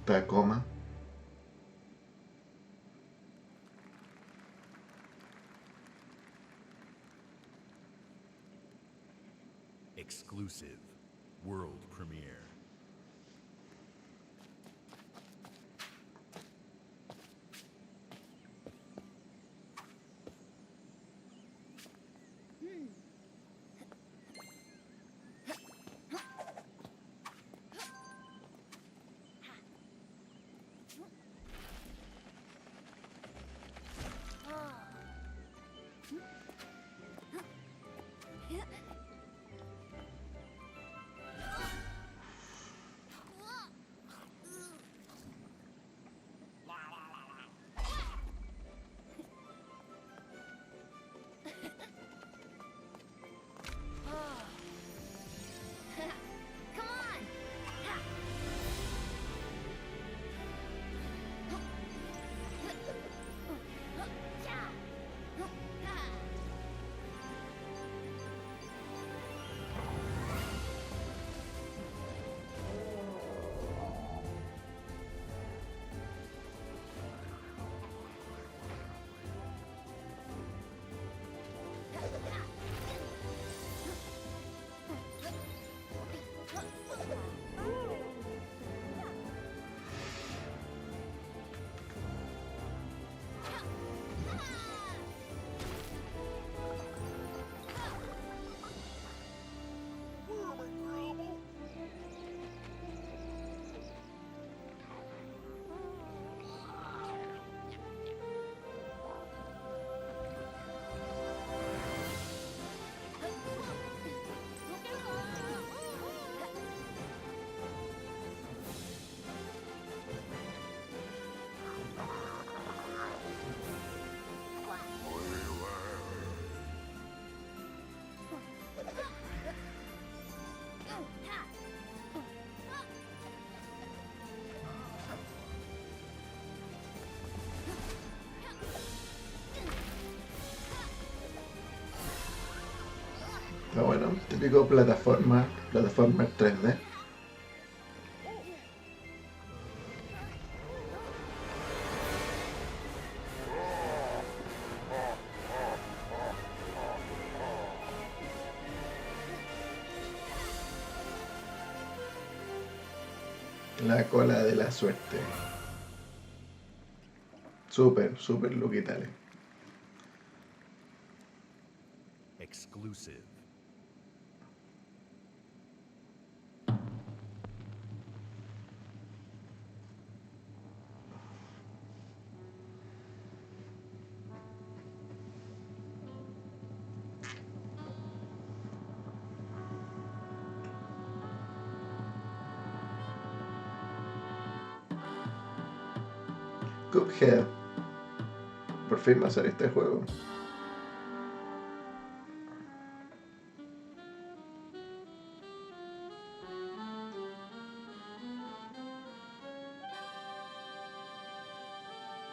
Tacoma. Exclusive. World premiere. Está bueno, típico plataforma 3D. La cola de la suerte. Super, super look Italy. Exclusive. Cuphead. Por fin va a salir este juego.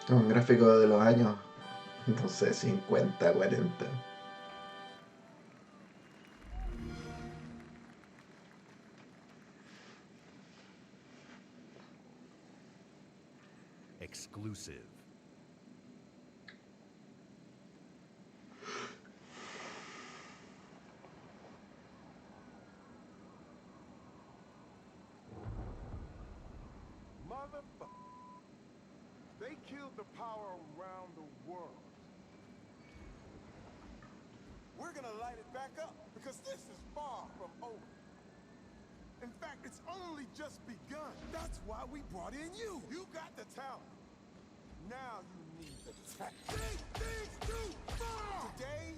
Un gráfico de los años, no sé, 50, 40. Exclusive. Motherfucker. They killed the power around the world. We're gonna light it back up because this is far from over. In fact, it's only just begun. That's why we brought in you. You got the talent. Now you need the tech. Big things too far! Today,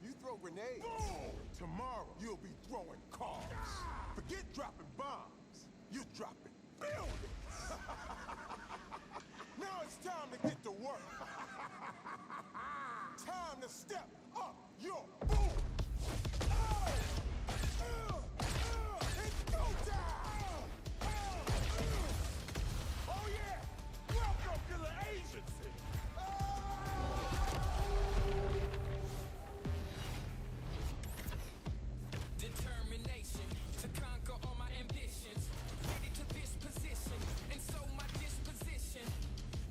you throw grenades. Boom! Tomorrow, you'll be throwing cars. Forget dropping bombs. You're dropping buildings. Now it's time to get to work. Time to step up your boom. It's go time. Oh yeah, welcome to the agency. Determination to conquer all my ambitions. Ready to this position, and so my disposition.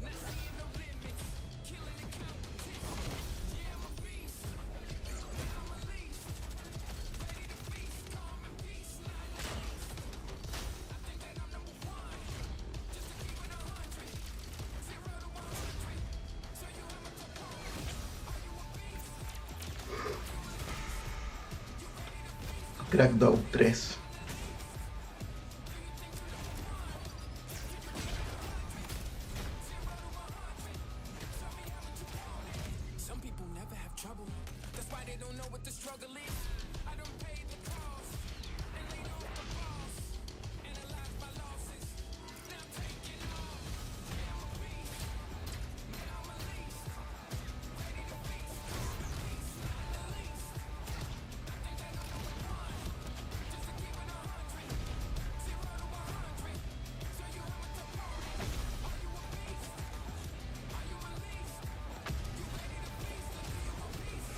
Not seeing no limits, killing the competition. Yeah, I'm a beast. I'm released. Ready to feast, calm and peace, not least. I think that I'm number one, just to keep it 100. 0 to 100. So you have a top one. Are you a beast? Crackdown 3. Some people never have trouble. That's why they don't know what the struggle is. I don't pay the cost and laid off the boss. Analyze my losses. Now I'm taking off. Yeah, I'm a beast. Now I'm released. Ready to feast. Peace, not the least. I think that I'm number one. Just to keep it 100. 0 to 100. So you have a top one. Are you a beast? Are you released? You ready to feast or do you want peace?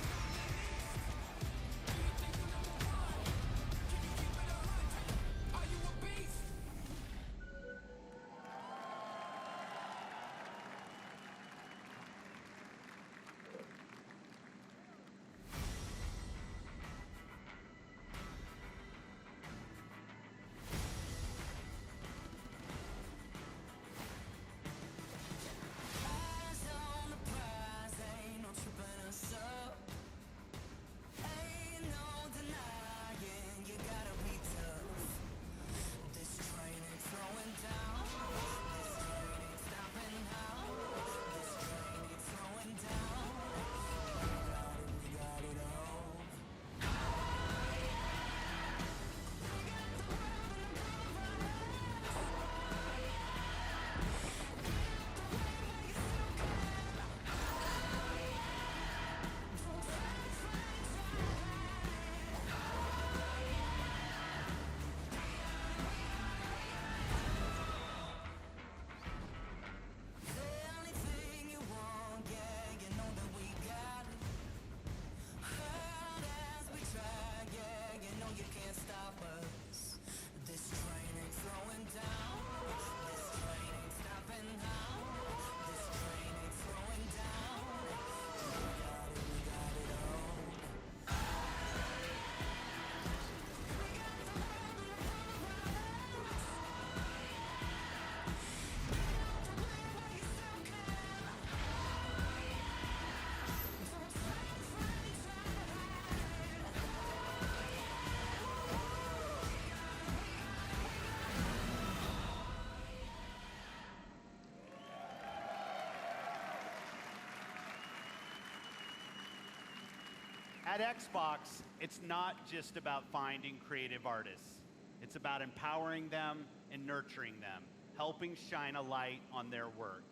At Xbox, it's not just about finding creative artists. It's about empowering them and nurturing them, helping shine a light on their work,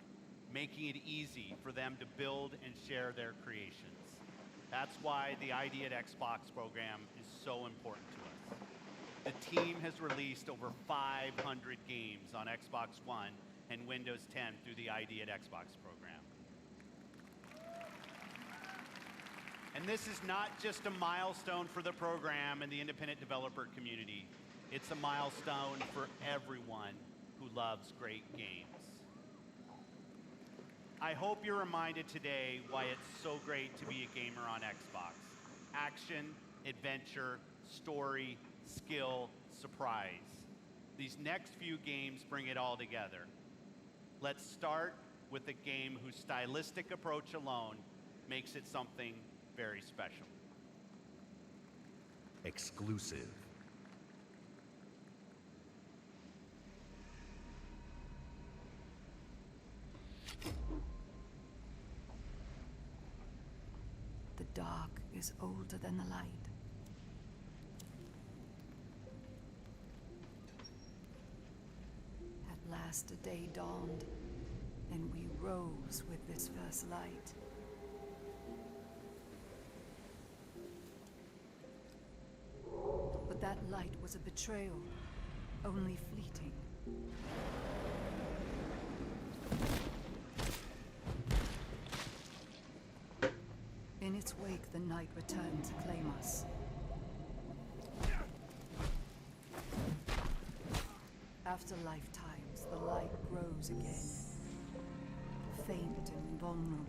making it easy for them to build and share their creations. That's why the ID at Xbox program is so important to us. The team has released over 500 games on Xbox One and Windows 10 through the ID at Xbox program. And this is not just a milestone for the program and the independent developer community. It's a milestone for everyone who loves great games. I hope you're reminded today why it's so great to be a gamer on Xbox. Action, adventure, story, skill, surprise. These next few games bring it all together. Let's start with a game whose stylistic approach alone makes it something very special. Exclusive. The dark is older than the light. At last a day dawned, and we rose with this first light. But that light was a betrayal, only fleeting. In its wake, the night returned to claim us. After lifetimes, the light grows again, faint and vulnerable.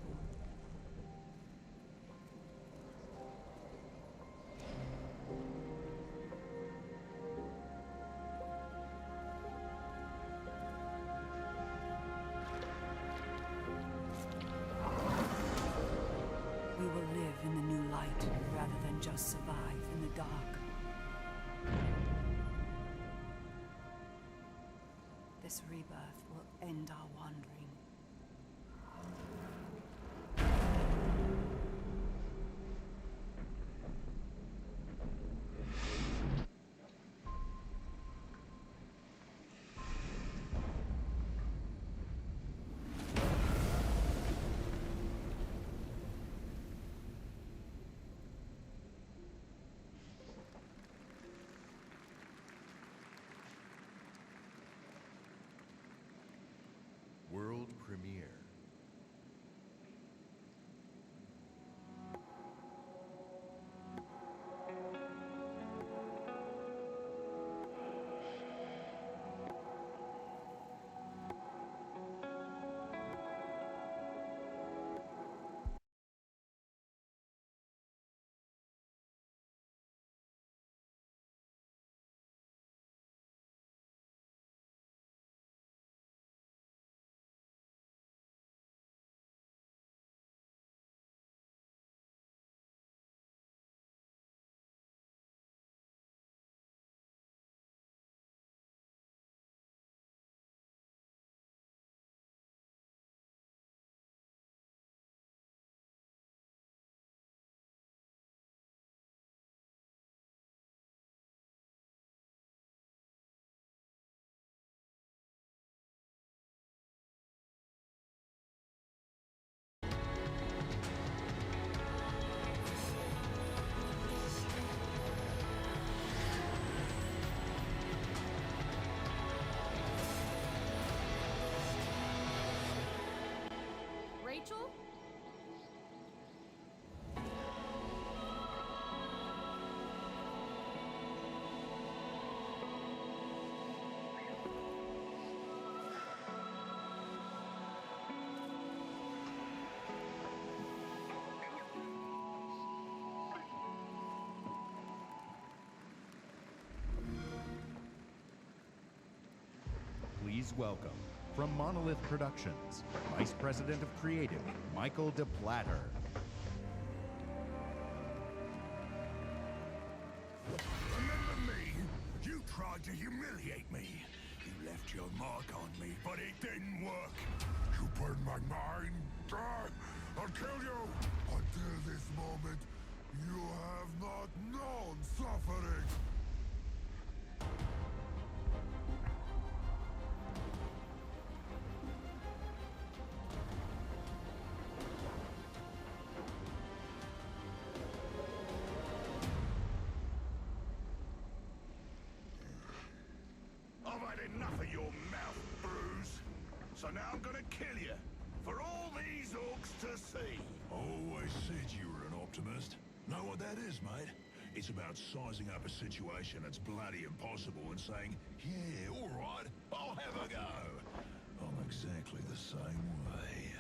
We will live in the new light rather than just survive in the dark. This rebirth will end our wandering. World premiere. Rachel? Please welcome, from Monolith Productions, Vice President of Creative, Michael DePlatter. Remember me? You tried to humiliate me. You left your mark on me, but it didn't work. You burned my mind. I'll kill you. Until this moment, You have not known suffering. I've had enough of your mouth, Bruce. So now I'm gonna kill you. For all these orcs to see. Always said you were an optimist. Know what that is, mate? It's about sizing up a situation that's bloody impossible and saying, yeah, all right, I'll have a go. I'm exactly the same way.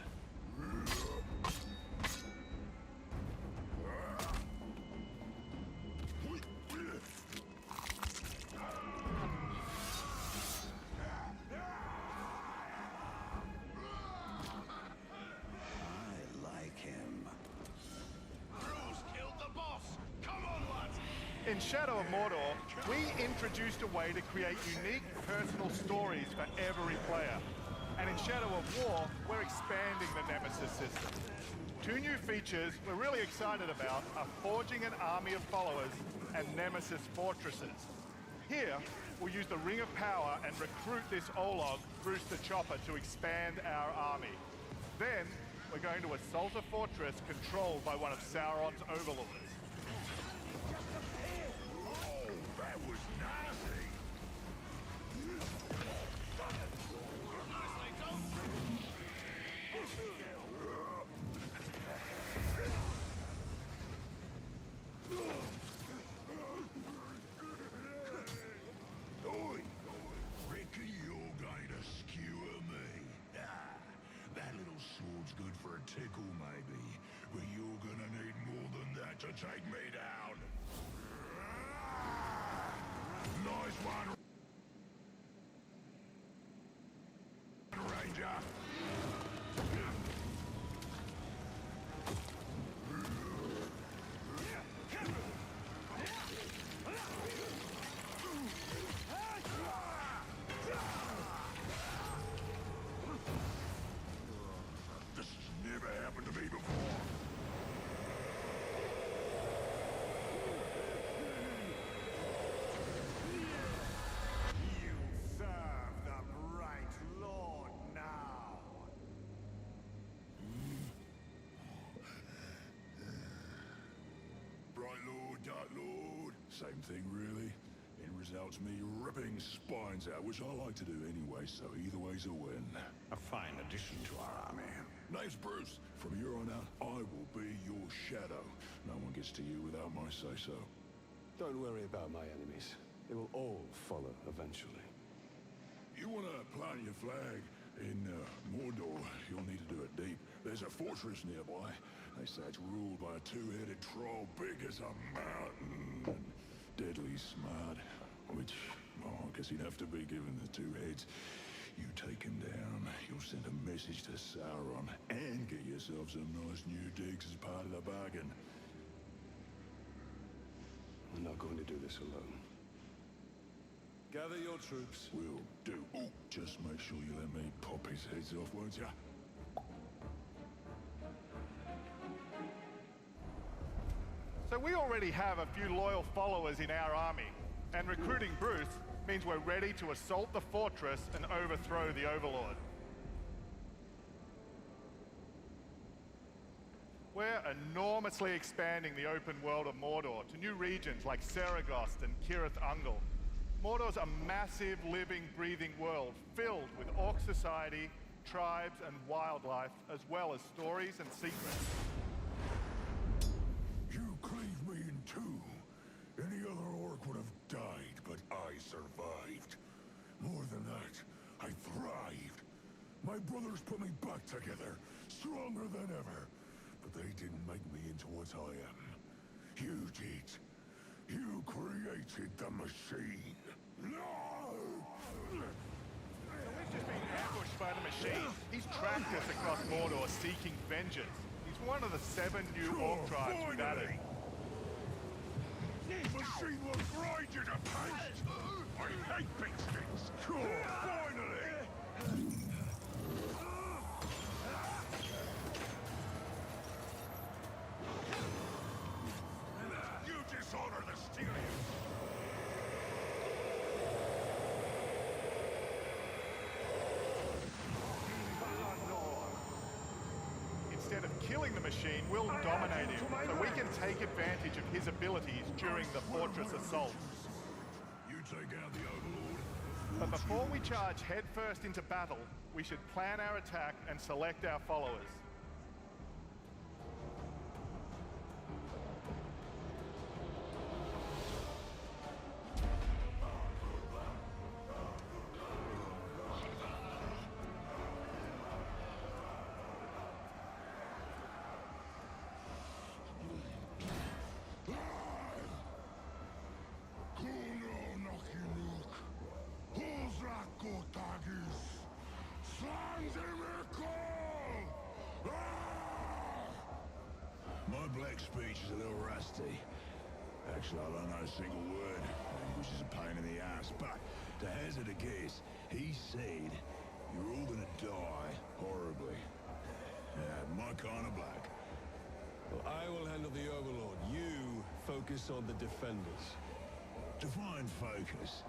In Shadow of Mordor, we introduced a way to create unique personal stories for every player. And in Shadow of War, we're expanding the Nemesis system. Two new features we're really excited about are forging an army of followers and Nemesis fortresses. Here, we'll use the Ring of Power and recruit this Olog, Bruce the Chopper, to expand our army. Then, we're going to assault a fortress controlled by one of Sauron's overlords. That was nasty. Oi, reckon you're going to skewer me? Ah, that little sword's good for a tickle, maybe, but you're gonna need more than that to take me down. Nice one, Ranger. This has never happened to me before. Same thing, really. End result's me ripping spines out, which I like to do anyway, so either way's a win. A fine addition to our army. Name's Bruce. From here on out, I will be your shadow. No one gets to you without my say-so. Don't worry about my enemies. They will all follow eventually. You want to plant your flag in Mordor, you'll need to do it deep. There's a fortress nearby. They say it's ruled by a two-headed troll big as a mountain. And deadly smart. Which, well, I guess he'd have to be given the two heads. You take him down, you'll send a message to Sauron, and get yourself some nice new digs as part of the bargain. I'm not going to do this alone. Gather your troops. Will do. Ooh, just make sure you let me pop his heads off, won't ya? So we already have a few loyal followers in our army, and recruiting Bruce means we're ready to assault the fortress and overthrow the Overlord. We're enormously expanding the open world of Mordor to new regions like Saragost and Cirith Ungol. Mordor's a massive, living, breathing world filled with orc society, tribes, and wildlife, as well as stories and secrets. You cleave me in two. Any other orc would have died, but I survived. More than that, I thrived. My brothers put me back together, stronger than ever. But they didn't make me into what I am. You did. You created the machine. No! We've just been ambushed by the machine. He's tracked us across Mordor seeking vengeance. He's one of the 7 new orc tribes we've added. Machine will grind you to paste! I hate big sticks! Finally! instead of killing the machine, we'll dominate him, so we can take advantage of his abilities during the fortress assault. You take out the Overlord. But before we charge headfirst into battle, we should plan our attack and select our followers. My black speech is a little rusty. Actually, I don't know a single word, which is a pain in the ass. But to hazard a guess, he said you're all gonna die horribly. My kind of black. Well, I will handle the Overlord. You focus on the defenders. Define focus.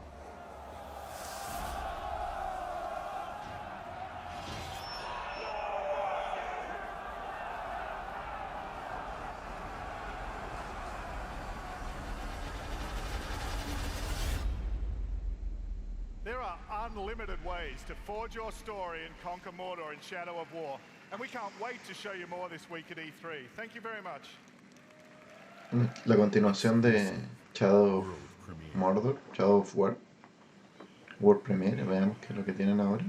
There are unlimited ways to forge your story and conquer Mordor in Shadow of War, and we can't wait to show you more this week at E3. Thank you very much. La continuación de Shadow of Mordor, Shadow of War, World Premiere, veamos qué es lo que tienen ahora.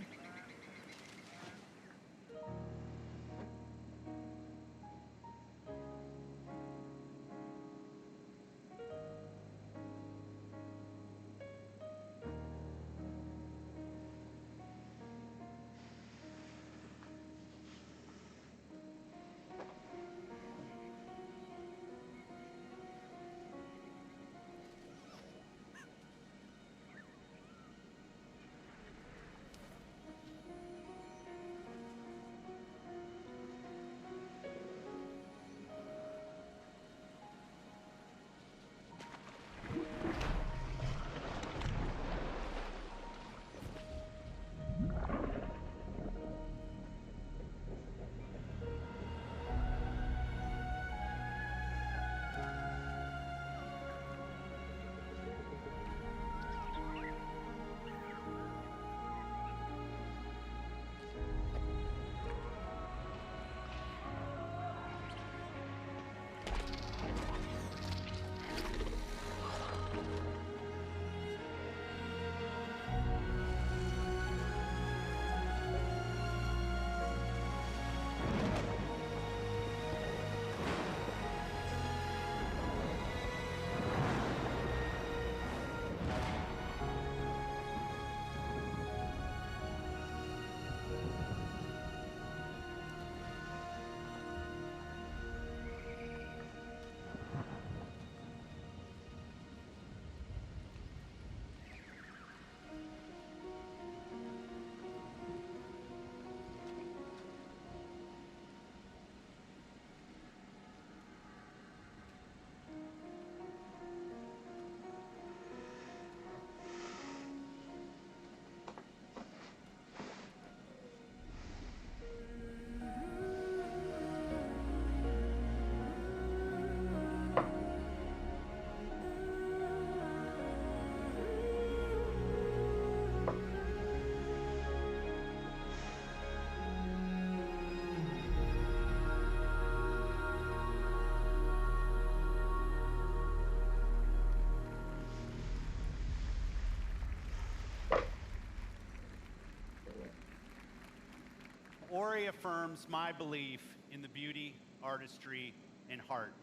Ori affirms my belief in the beauty, artistry, and heart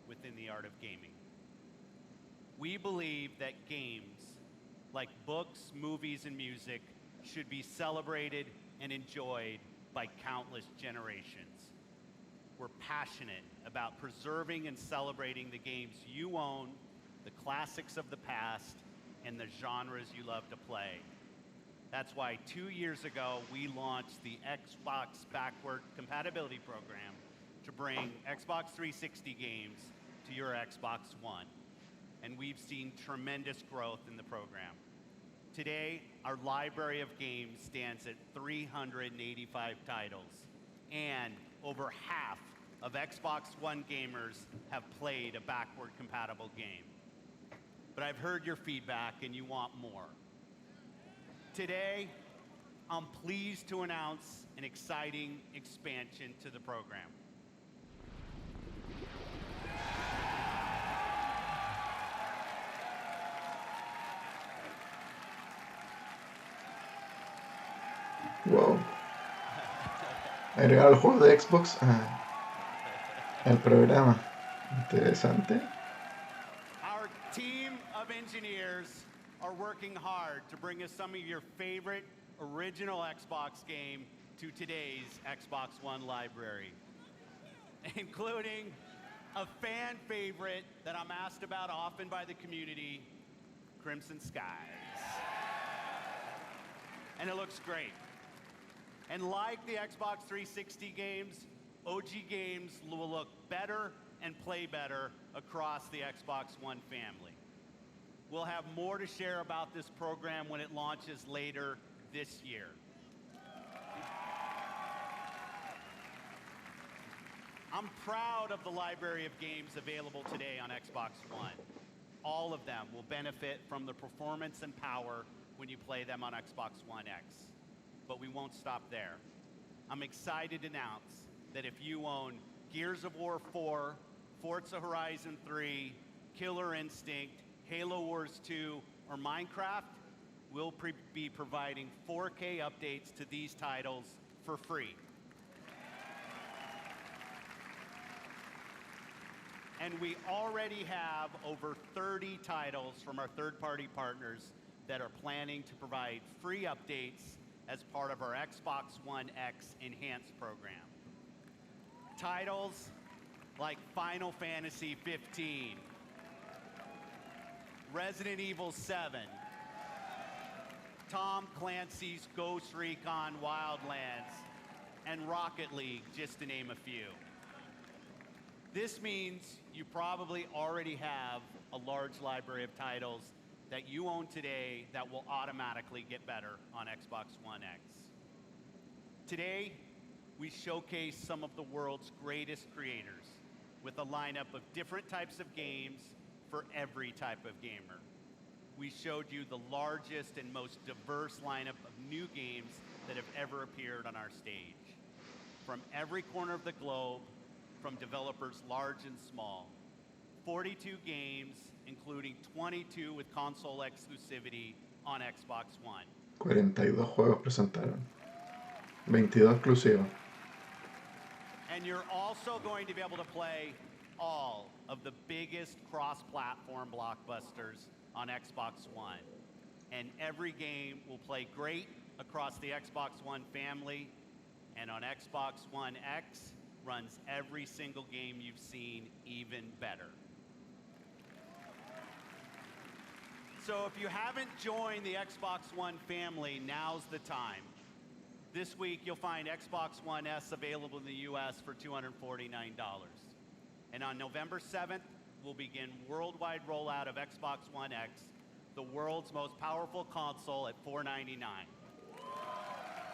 within the art of gaming. We believe that games, like books, movies, and music, should be celebrated and enjoyed by countless generations. We're passionate about preserving and celebrating the games you own, the classics of the past, and the genres you love to play. That's why 2 years ago, we launched the Xbox Backward Compatibility Program to bring Xbox 360 games to your Xbox One. And we've seen tremendous growth in the program. Today, our library of games stands at 385 titles and over half of Xbox One gamers have played a backward compatible game. But I've heard your feedback and you want more. Today, I'm pleased to announce an exciting expansion to the program. Wow. Agregar los juegos de Xbox al programa. Interesante. Our team of engineers are working hard to bring us some of your favorite original Xbox game to today's Xbox One library, including a fan favorite that I'm asked about often by the community, Crimson Skies. And it looks great. And like the Xbox 360 games, OG games will look better and play better across the Xbox One family. We'll have more to share about this program when it launches later this year. I'm proud of the library of games available today on Xbox One. All of them will benefit from the performance and power when you play them on Xbox One X. But we won't stop there. I'm excited to announce that if you own Gears of War 4, Forza Horizon 3, Killer Instinct, Halo Wars 2, or Minecraft, we'll be providing 4K updates to these titles for free. And we already have over 30 titles from our third-party partners that are planning to provide free updates as part of our Xbox One X Enhanced program. Titles like Final Fantasy 15, Resident Evil 7, Tom Clancy's Ghost Recon Wildlands, and Rocket League, just to name a few. This means you probably already have a large library of titles that you own today that will automatically get better on Xbox One X. Today, we showcase some of the world's greatest creators with a lineup of different types of games for every type of gamer. We showed you the largest and most diverse lineup of new games that have ever appeared on our stage. From every corner of the globe, from developers large and small. 42 games, including 22 with console exclusivity on Xbox One. 42 juegos presentaron. 22 exclusivos. And you're also going to be able to play all of the biggest cross-platform blockbusters on Xbox One. And every game will play great across the Xbox One family. And on Xbox One X, runs every single game you've seen even better. So if you haven't joined the Xbox One family, now's the time. This week, you'll find Xbox One S available in the US for $249. And on November 7th, we'll begin worldwide rollout of Xbox One X, the world's most powerful console, at $499.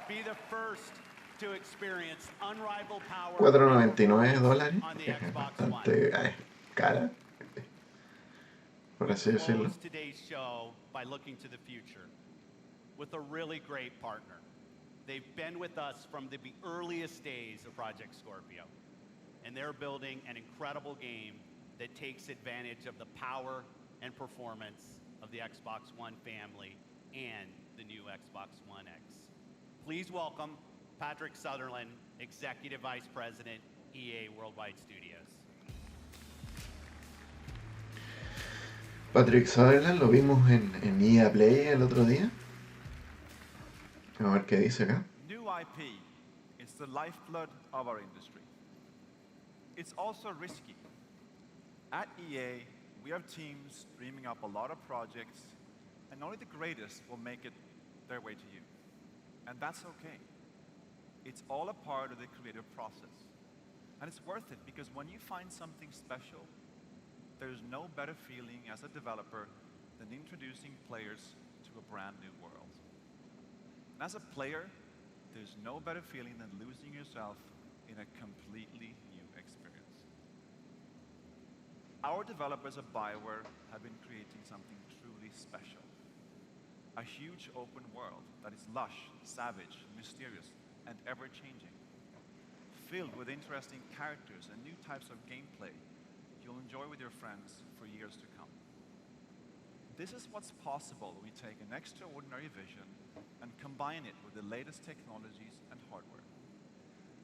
Be the first to experience unrivaled power $4.99, on the que es Xbox One. bastante cara, por así decirlo. Close today's show by looking to the future with a really great partner. They've been with us from the earliest days of Project Scorpio, and they're building an incredible game that takes advantage of the power and performance of the Xbox One family and the new Xbox One X. Please welcome Patrick Sutherland, Executive Vice President, EA Worldwide Studios. Patrick Sutherland lo vimos en EA Play el otro día. A ver qué dice acá. New IP is the lifeblood of our industry. It's also risky. At EA, we have teams dreaming up a lot of projects, and only the greatest will make it their way to you. And that's okay. It's all a part of the creative process. And it's worth it because when you find something special, there's no better feeling as a developer than introducing players to a brand new world. And as a player, there's no better feeling than losing yourself in a completely new experience. Our developers at BioWare have been creating something truly special. A huge open world that is lush, savage, mysterious, and ever-changing. Filled with interesting characters and new types of gameplay you'll enjoy with your friends for years to come. This is what's possible when we take an extraordinary vision and combine it with the latest technologies and hardware.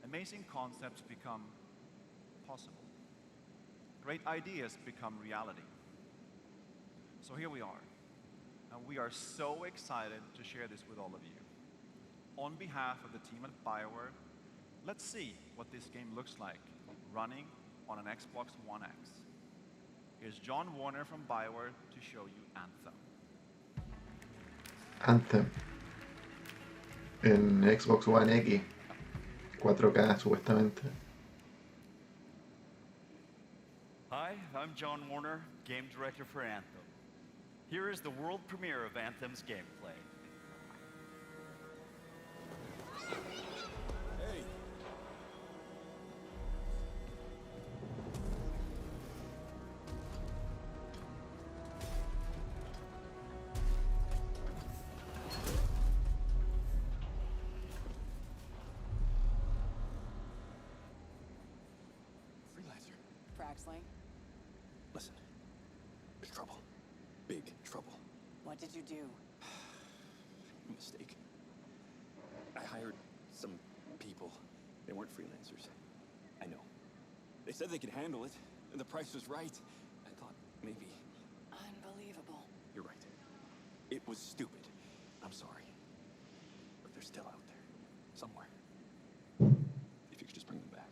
Amazing concepts become possible. Great ideas become reality. So here we are. And we are so excited to share this with all of you. On behalf of the team at BioWare, let's see what this game looks like running on an Xbox One X. Here's John Warner from BioWare to show you Anthem. Anthem. En Xbox One X. 4K supuestamente. Hi, I'm John Warner, game director for Anthem. Here is the world premiere of Anthem's gameplay. Hey! Freelancer. Fraxling. Listen, there's trouble. Big trouble. What did you do? Mistake. I hired some people. They weren't freelancers. I know. They said they could handle it, and the price was right. I thought maybe... Unbelievable. You're right. It was stupid. I'm sorry. But they're still out there. Somewhere. If you could just bring them back.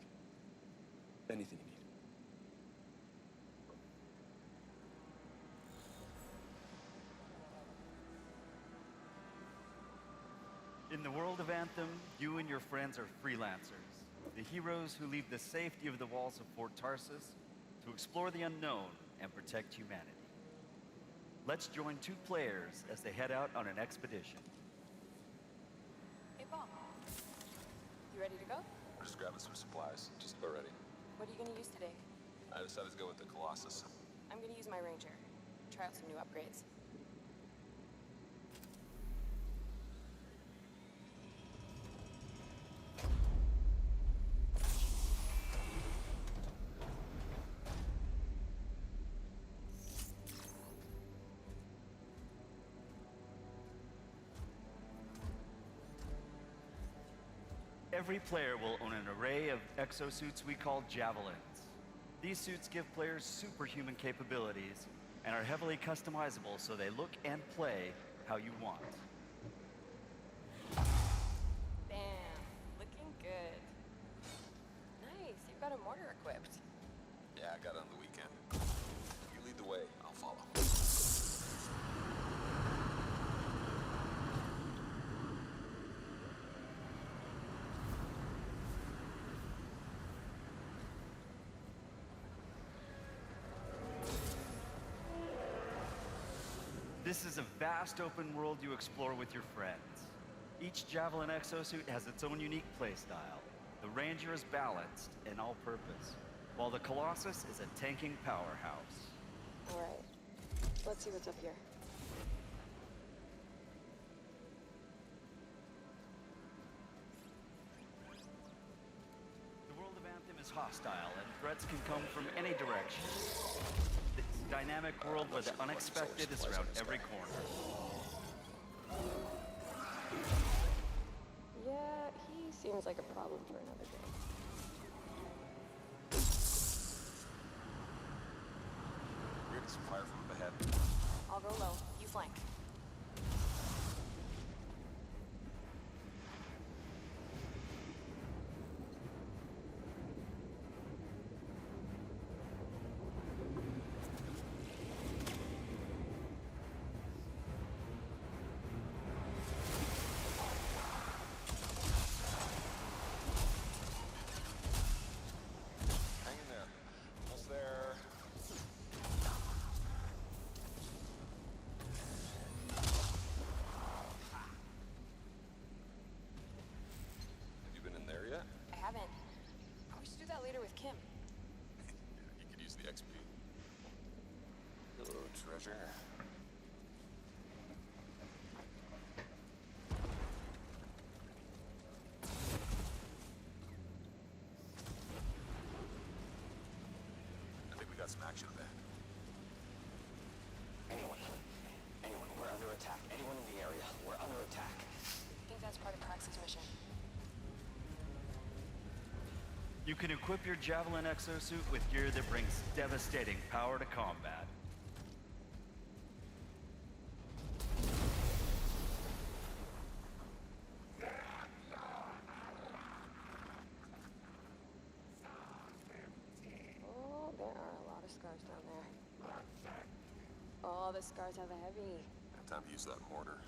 Anything you need. In the world of Anthem, you and your friends are freelancers, the heroes who leave the safety of the walls of Fort Tarsus to explore the unknown and protect humanity. Let's join two players as they head out on an expedition. Hey, Paul. You ready to go? I'm just grabbing some supplies. Just about ready. What are you going to use today? I decided to go with the Colossus. I'm going to use my Ranger. Try out some new upgrades. Every player will own an array of exosuits we call Javelins. These suits give players superhuman capabilities and are heavily customizable so they look and play how you want. Bam. Looking good. Nice. You've got a mortar equipped. Yeah, I got it on the weekend. You lead the way, I'll follow. This is a vast open world you explore with your friends. Each Javelin exosuit has its own unique playstyle. The Ranger is balanced and all-purpose, while the Colossus is a tanking powerhouse. All right. Let's see what's up here. The world of Anthem is hostile, and threats can come from any direction. This dynamic world where the unexpected is around every corner. Yeah, he seems like a problem for another day. We're getting some fire from up ahead. I'll go low. You flank. Hang in there. Almost there. the XP. Hello, treasure. I think we got some action back. Anyone, we're under attack. Anyone in the area, we're under attack. I think that's part of Prax's mission. You can equip your Javelin exosuit with gear that brings devastating power to combat. Oh, there are a lot of scars down there. Oh, the scars have a heavy. Time to use that mortar.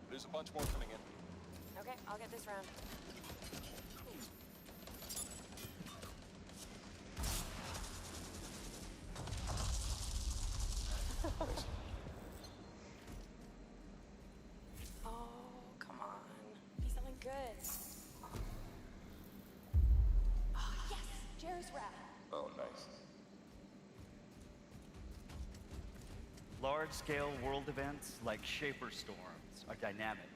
There's a bunch more coming in. Okay, I'll get this round. Oh, come on. Be something good. Oh, yes! Jer's wrap. Oh, nice. Large-scale world events like Shaper Storms are dynamic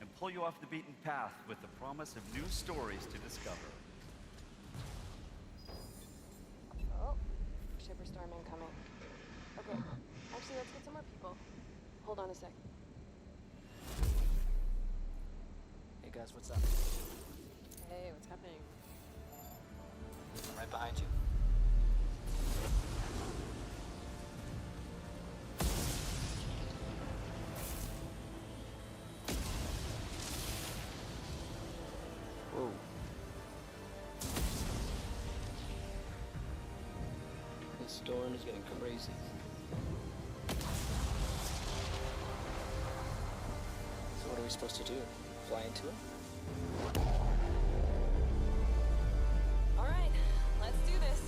and pull you off the beaten path with the promise of new stories to discover. Oh, Shipper Storm incoming. Okay, actually, let's get some more people. Hold on a sec. Hey guys, what's up? Hey, what's happening? I'm right behind you. Whoa. This storm is getting crazy. So what are we supposed to do? Fly into it? All right, let's do this.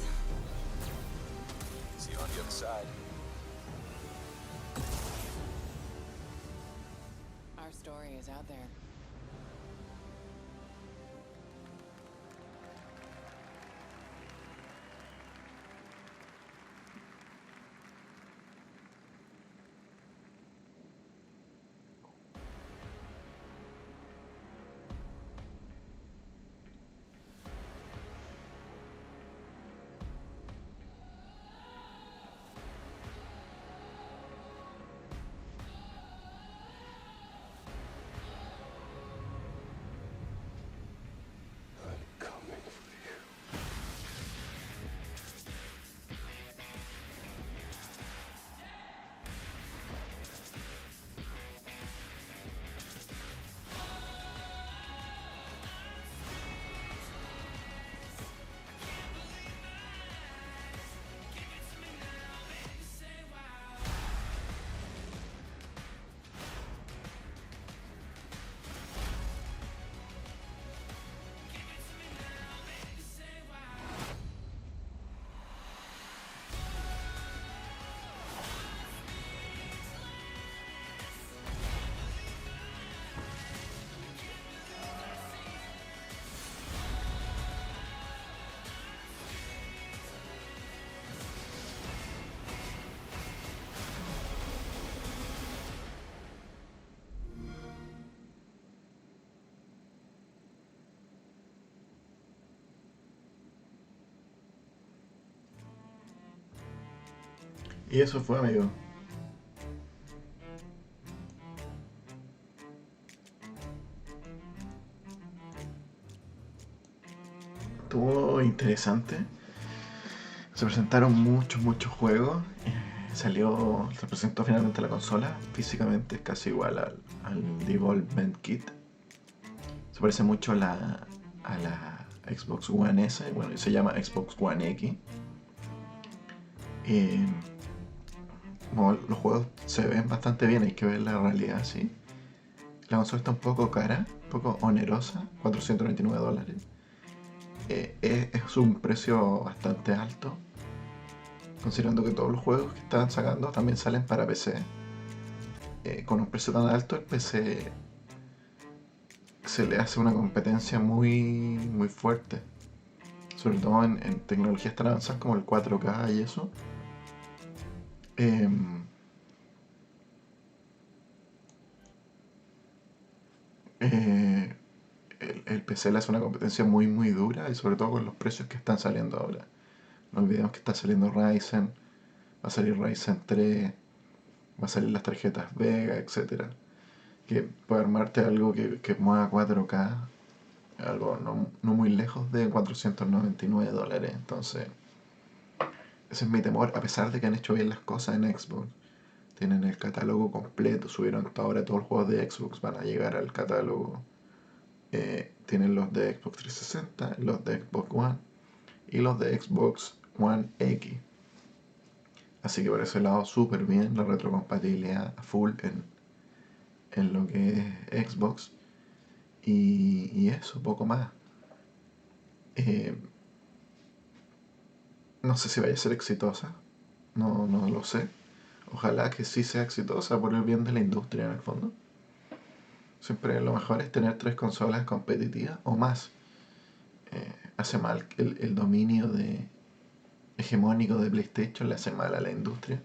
See you on the other side. Our story is out there. Y eso fue, amigo. Estuvo interesante. Se presentaron muchos juegos. Se presentó finalmente la consola. Físicamente es casi igual al Development Kit. Se parece mucho a la Xbox One S. Bueno, se llama Xbox One X. Como los juegos se ven bastante bien, hay que ver la realidad, sí. La consola está un poco cara, un poco onerosa, $499. Es un precio bastante alto. considerando que todos los juegos que están sacando también salen para PC. Con un precio tan alto, el PC se le hace una competencia muy fuerte, sobre todo en tecnologías tan avanzadas como el 4K y eso. El PC le hace una competencia muy dura, y sobre todo con los precios que están saliendo ahora. No olvidemos que está saliendo Ryzen, va a salir Ryzen 3, va a salir las tarjetas Vega, etcétera, que puede armarte algo que mueva 4K, algo no muy lejos de $499. Entonces, ese es mi temor, a pesar de que han hecho bien las cosas en Xbox. Tienen el catálogo completo, subieron hasta ahora todos los juegos de Xbox, van a llegar al catálogo. Tienen los de Xbox 360, los de Xbox One y los de Xbox One X. Así que por ese lado súper bien, la retrocompatibilidad a full en lo que es Xbox. Y eso, poco más. No sé si vaya a ser exitosa, no lo sé. Ojalá que sí sea exitosa por el bien de la industria en el fondo. Siempre lo mejor es tener 3 consolas competitivas o más. Hace mal el dominio hegemónico de PlayStation, le hace mal a la industria.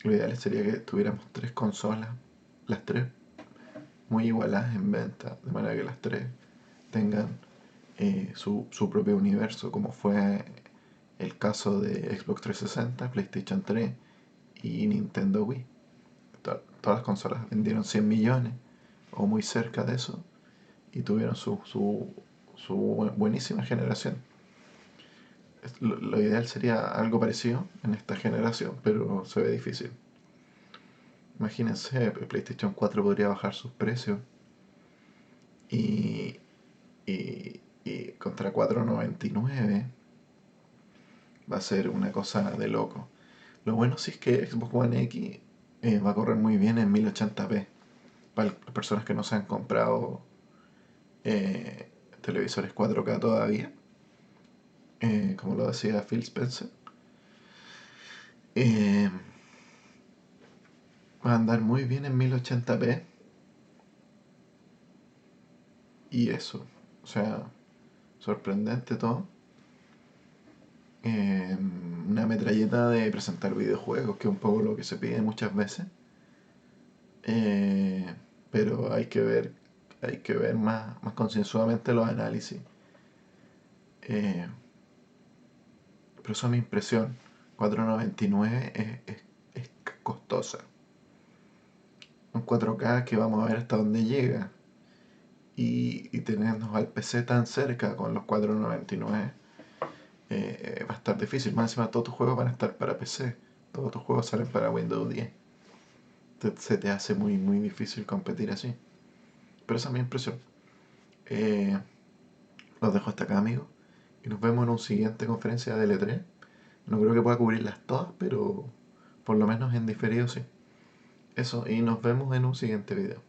Lo ideal sería que tuviéramos 3 consolas, las 3 muy igualadas en venta, de manera que las 3 tengan su propio universo, como fue el caso de Xbox 360, PlayStation 3 y Nintendo Wii. Todas las consolas vendieron 100 millones o muy cerca de eso y tuvieron su buenísima generación. Lo ideal sería algo parecido en esta generación, pero se ve difícil. Imagínense, PlayStation 4 podría bajar sus precios y contra $499 va a ser una cosa de loco. Lo bueno sí es que Xbox One X va a correr muy bien en 1080p. Para las personas que no se han comprado televisores 4K todavía, como lo decía Phil Spencer, va a andar muy bien en 1080p. Y eso, o sea, sorprendente todo. Una metralleta de presentar videojuegos, que es un poco lo que se pide muchas veces. Pero hay que ver más concienzudamente los análisis. Pero eso es mi impresión. $499 es costosa. Un 4K que vamos a ver hasta dónde llega. Y tenernos al PC tan cerca con los $499 va a estar difícil. Más encima, todos tus juegos van a estar para PC. Todos tus juegos salen para Windows 10. Se te hace muy difícil competir así. Pero esa es mi impresión. Los dejo hasta acá, amigos. Y nos vemos en una siguiente conferencia de L3. No creo que pueda cubrirlas todas, pero por lo menos en diferido sí. Eso, y nos vemos en un siguiente video.